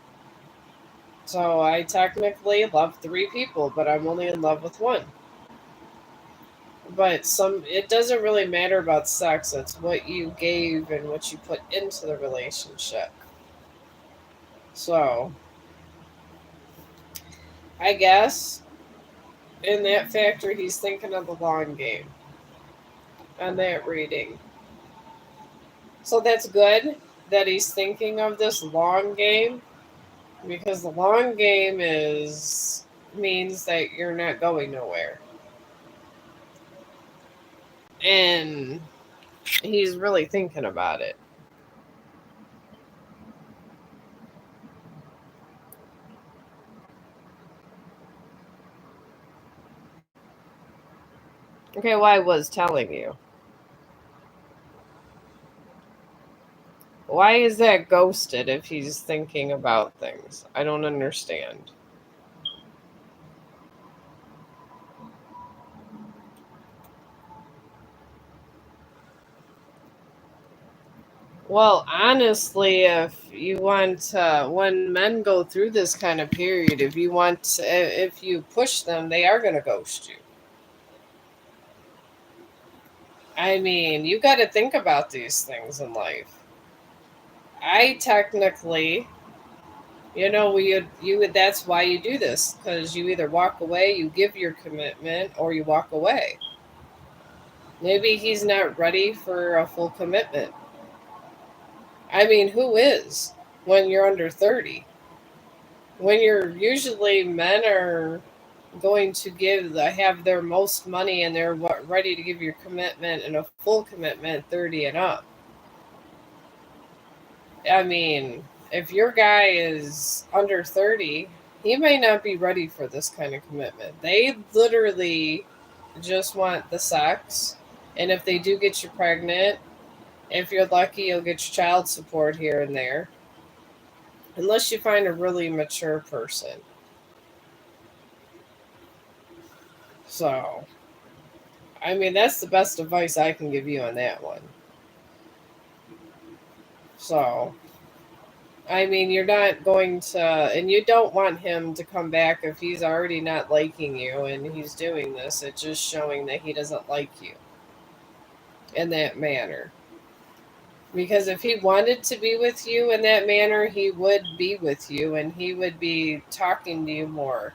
So I technically love 3 people, but I'm only in love with one. But it doesn't really matter about sex. It's what you gave and what you put into the relationship. So I guess in that factor, he's thinking of the long game on that reading. So that's good that he's thinking of this long game because the long game is means that you're not going nowhere. And he's really thinking about it. Okay, well, I was telling you. Why is that ghosted if he's thinking about things? I don't understand. Well, honestly, if you want, when men go through this kind of period, if you want, if you push them, they are going to ghost you. I mean, you got to think about these things in life. I technically, that's why you do this, because you either walk away, you give your commitment, or you walk away. Maybe he's not ready for a full commitment. I mean, who is when you're under 30? When you're usually men are going to have their most money and they're ready to give your commitment and a full commitment 30 and up. I mean, if your guy is under 30, he may not be ready for this kind of commitment. They literally just want the sex. And if they do get you pregnant, if you're lucky, you'll get your child support here and there. Unless you find a really mature person. So, I mean, that's the best advice I can give you on that one. So, I mean, you're not going to, and you don't want him to come back if he's already not liking you and he's doing this. It's just showing that he doesn't like you in that manner. Because if he wanted to be with you in that manner, he would be with you and he would be talking to you more.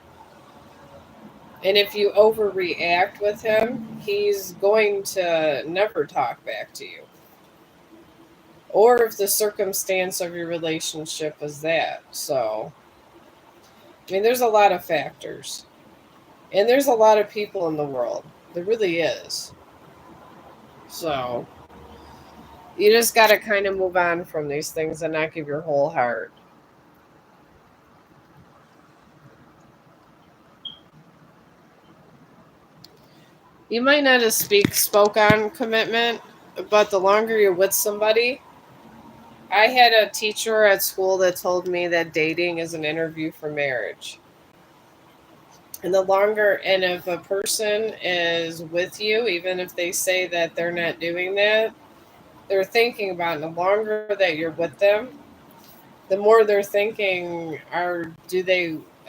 And if you overreact with him, he's going to never talk back to you. Or if the circumstance of your relationship is that. So, I mean, there's a lot of factors. And there's a lot of people in the world. There really is. So, you just got to kind of move on from these things and not give your whole heart. You might not have spoke on commitment, but the longer you're with somebody, I had a teacher at school that told me that dating is an interview for marriage. And the longer, and if a person is with you, even if they say that they're not doing that, they're thinking about it. The longer that you're with them, the more they're thinking, do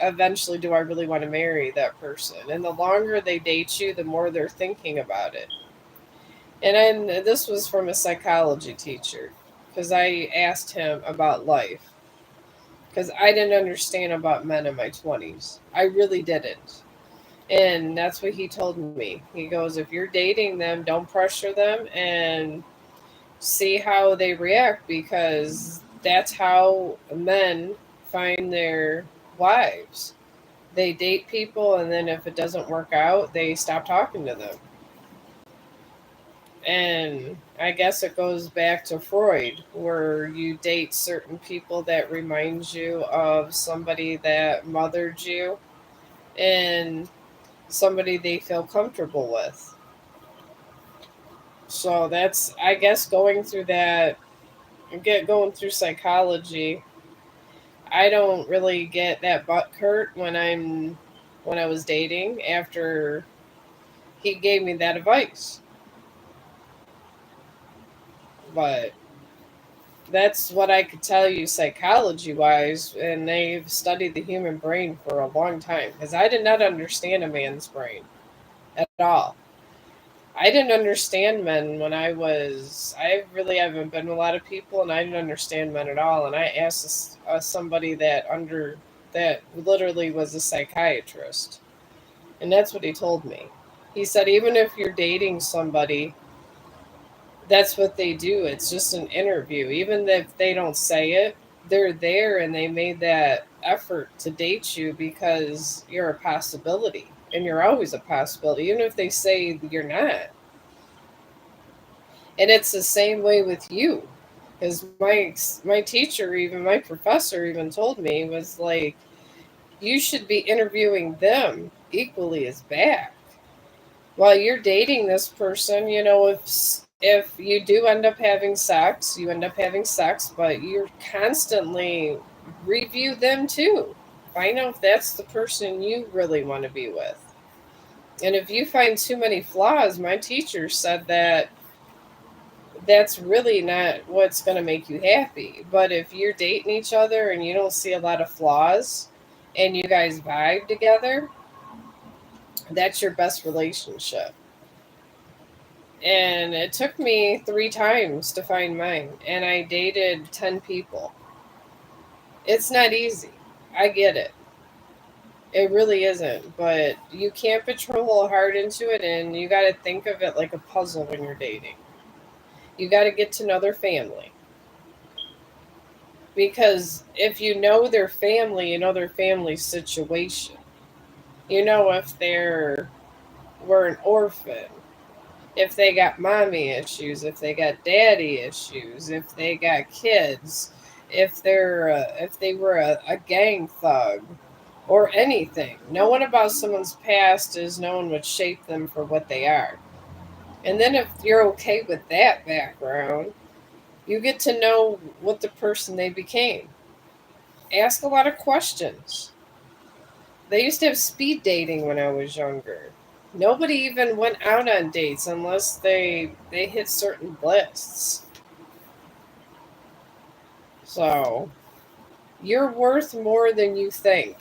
I really want to marry that person? And the longer they date you, the more they're thinking about it. And then this was from a psychology teacher because I asked him about life because I didn't understand about men in my 20s. I really didn't. And that's what he told me. He goes, if you're dating them, don't pressure them and see how they react because that's how men find their wives. They date people, and then if it doesn't work out, they stop talking to them. And I guess it goes back to Freud, where you date certain people that reminds you of somebody that mothered you and somebody they feel comfortable with. So that's, I guess, going through psychology. I don't really get that butt hurt when I was dating after he gave me that advice. But that's what I could tell you psychology wise, and they've studied the human brain for a long time because I did not understand a man's brain at all. I didn't understand men when I really haven't been with a lot of people, and I didn't understand men at all. And I asked somebody that literally was a psychiatrist, and that's what he told me. He said, even if you're dating somebody, that's what they do. It's just an interview. Even if they don't say it, they're there and they made that effort to date you because you're a possibility. And you're always a possibility, even if they say you're not. And it's the same way with you. Because my teacher, even my professor, even told me was like, you should be interviewing them equally as back while you're dating this person. If you do end up having sex, you end up having sex, but you're constantly review them too. Find out if that's the person you really want to be with. And if you find too many flaws, my teacher said that that's really not what's going to make you happy. But if you're dating each other and you don't see a lot of flaws and you guys vibe together, that's your best relationship. And it took me 3 times to find mine, and I dated 10 people. It's not easy. I get it. It really isn't. But you can't put your whole heart into it, and you got to think of it like a puzzle when you're dating. You got to get to know their family. Because if you know their family, you know their family situation. You know if they're were an orphan, if they got mommy issues, if they got daddy issues, if they got kids, if they were a gang thug or anything. Knowing about someone's past is knowing what shaped them for what they are. And then if you're okay with that background, you get to know what the person they became. Ask a lot of questions. They used to have speed dating when I was younger. Nobody even went out on dates unless they hit certain lists. So, you're worth more than you think.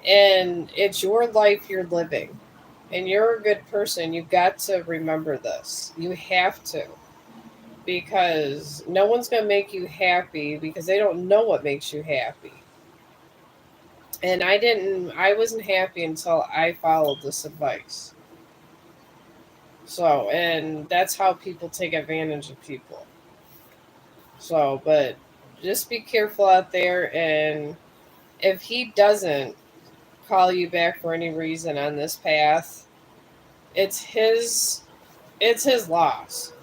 And it's your life you're living. And you're a good person. You've got to remember this. You have to. Because no one's going to make you happy because they don't know what makes you happy. And I wasn't happy until I followed this advice. So, and that's how people take advantage of people. So, but just be careful out there. And if he doesn't call you back for any reason on this path, it's his it's his loss.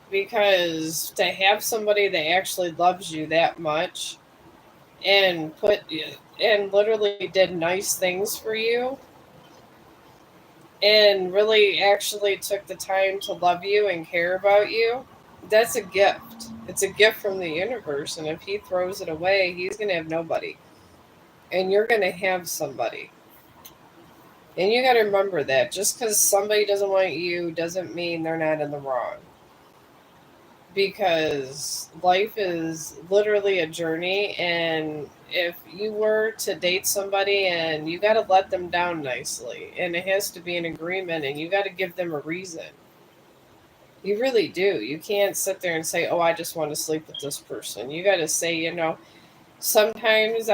Because to have somebody that actually loves you that much and put and literally did nice things for you and really actually took the time to love you and care about you, that's a gift. It's a gift from the universe. And if he throws it away, he's going to have nobody. And you're going to have somebody. And you got to remember that just because somebody doesn't want you doesn't mean they're not in the wrong. Because life is literally a journey. And if you were to date somebody and you got to let them down nicely, and it has to be an agreement, and you got to give them a reason. You really do. You can't sit there and say, "Oh, I just want to sleep with this person." You got to say, sometimes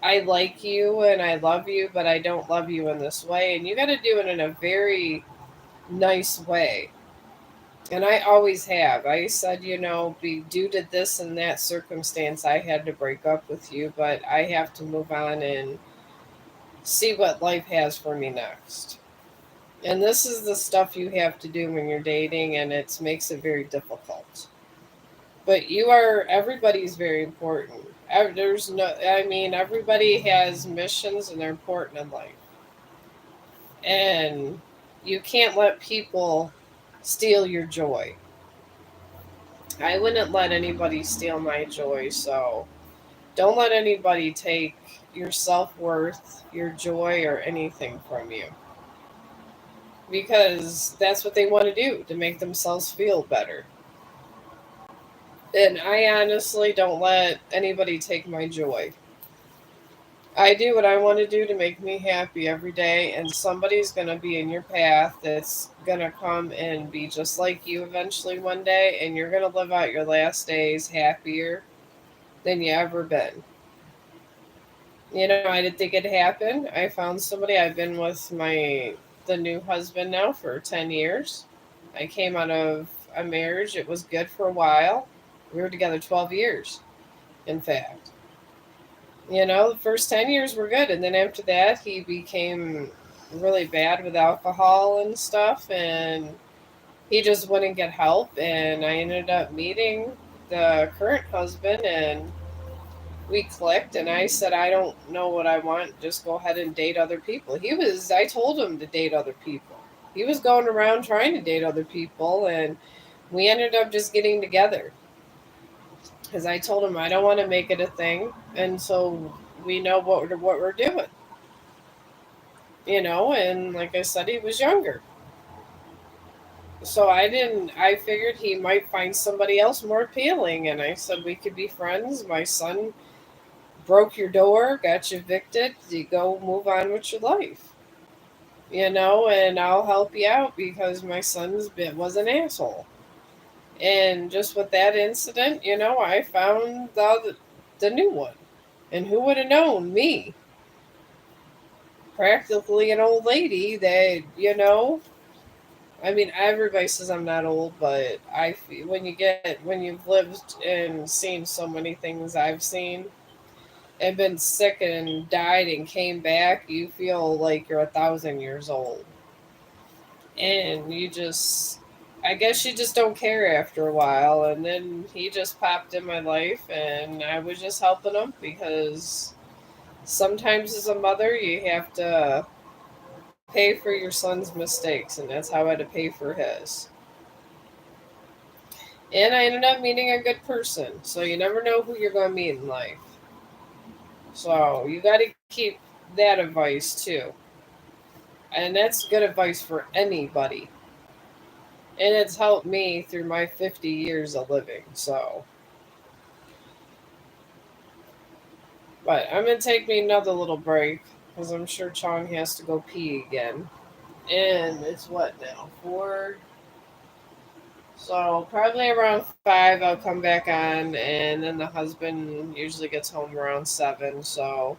I like you and I love you, but I don't love you in this way, and you got to do it in a very nice way. And I always have. I said, be due to this and that circumstance, I had to break up with you, but I have to move on and see what life has for me next. And this is the stuff you have to do when you're dating, and it makes it very difficult. But everybody's very important. Everybody has missions and they're important in life. And you can't let people steal your joy. I wouldn't let anybody steal my joy, so don't let anybody take your self worth, your joy, or anything from you. Because that's what they want to do to make themselves feel better. And I honestly don't let anybody take my joy. I do what I want to do to make me happy every day, and somebody's going to be in your path that's going to come and be just like you eventually one day, and you're going to live out your last days happier than you ever been. I didn't think it'd happen. I found somebody. I've been with the new husband now for 10 years. I came out of a marriage. It was good for a while. We were together 12 years, in fact. The first 10 years were good. And then after that, he became really bad with alcohol and stuff. And he just wouldn't get help. And I ended up meeting the current husband, and we clicked. And I said, I don't know what I want. Just go ahead and date other people. I told him to date other people. He was going around trying to date other people. And we ended up just getting together. Because I told him I don't want to make it a thing. And so we know what we're doing. And like I said, he was younger. So I figured he might find somebody else more appealing. And I said, we could be friends. My son broke your door, got you evicted. You go move on with your life, and I'll help you out because my son's bit was an asshole. And just with that incident, I found the new one. And who would have known? Me, practically an old lady that, I mean, everybody says I'm not old, but when you've lived and seen so many things I've seen and been sick and died and came back, you feel like you're 1,000 years old. And I guess you just don't care after a while. And then he just popped in my life, and I was just helping him because sometimes as a mother, you have to pay for your son's mistakes, and that's how I had to pay for his. And I ended up meeting a good person. So you never know who you're going to meet in life. So you got to keep that advice too. And that's good advice for anybody. And it's helped me through my 50 years of living. So, but I'm going to take me another little break because I'm sure Chong has to go pee again. And it's what now? 4. So probably around 5, I'll come back on, and then the husband usually gets home around 7. So,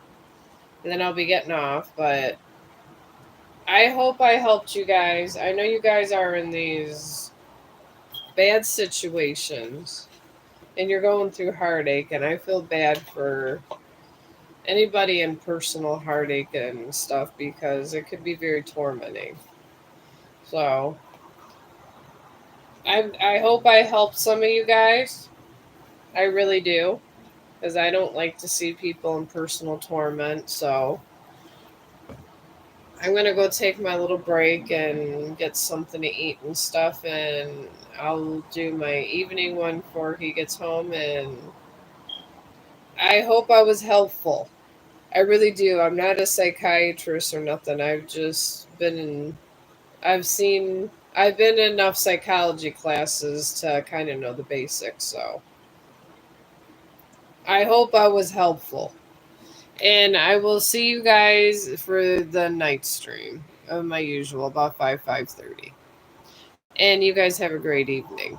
and then I'll be getting off. But I hope I helped you guys. I know you guys are in these bad situations, and you're going through heartache, and I feel bad for anybody in personal heartache and stuff because it could be very tormenting. So, I hope I helped some of you guys. I really do, because I don't like to see people in personal torment. So I'm gonna go take my little break and get something to eat and stuff, and I'll do my evening one before he gets home. And I hope I was helpful. I really do. I'm not a psychiatrist or nothing. I've been in enough psychology classes to kind of know the basics. So I hope I was helpful. And I will see you guys for the night stream of my usual about 5:30. And you guys have a great evening.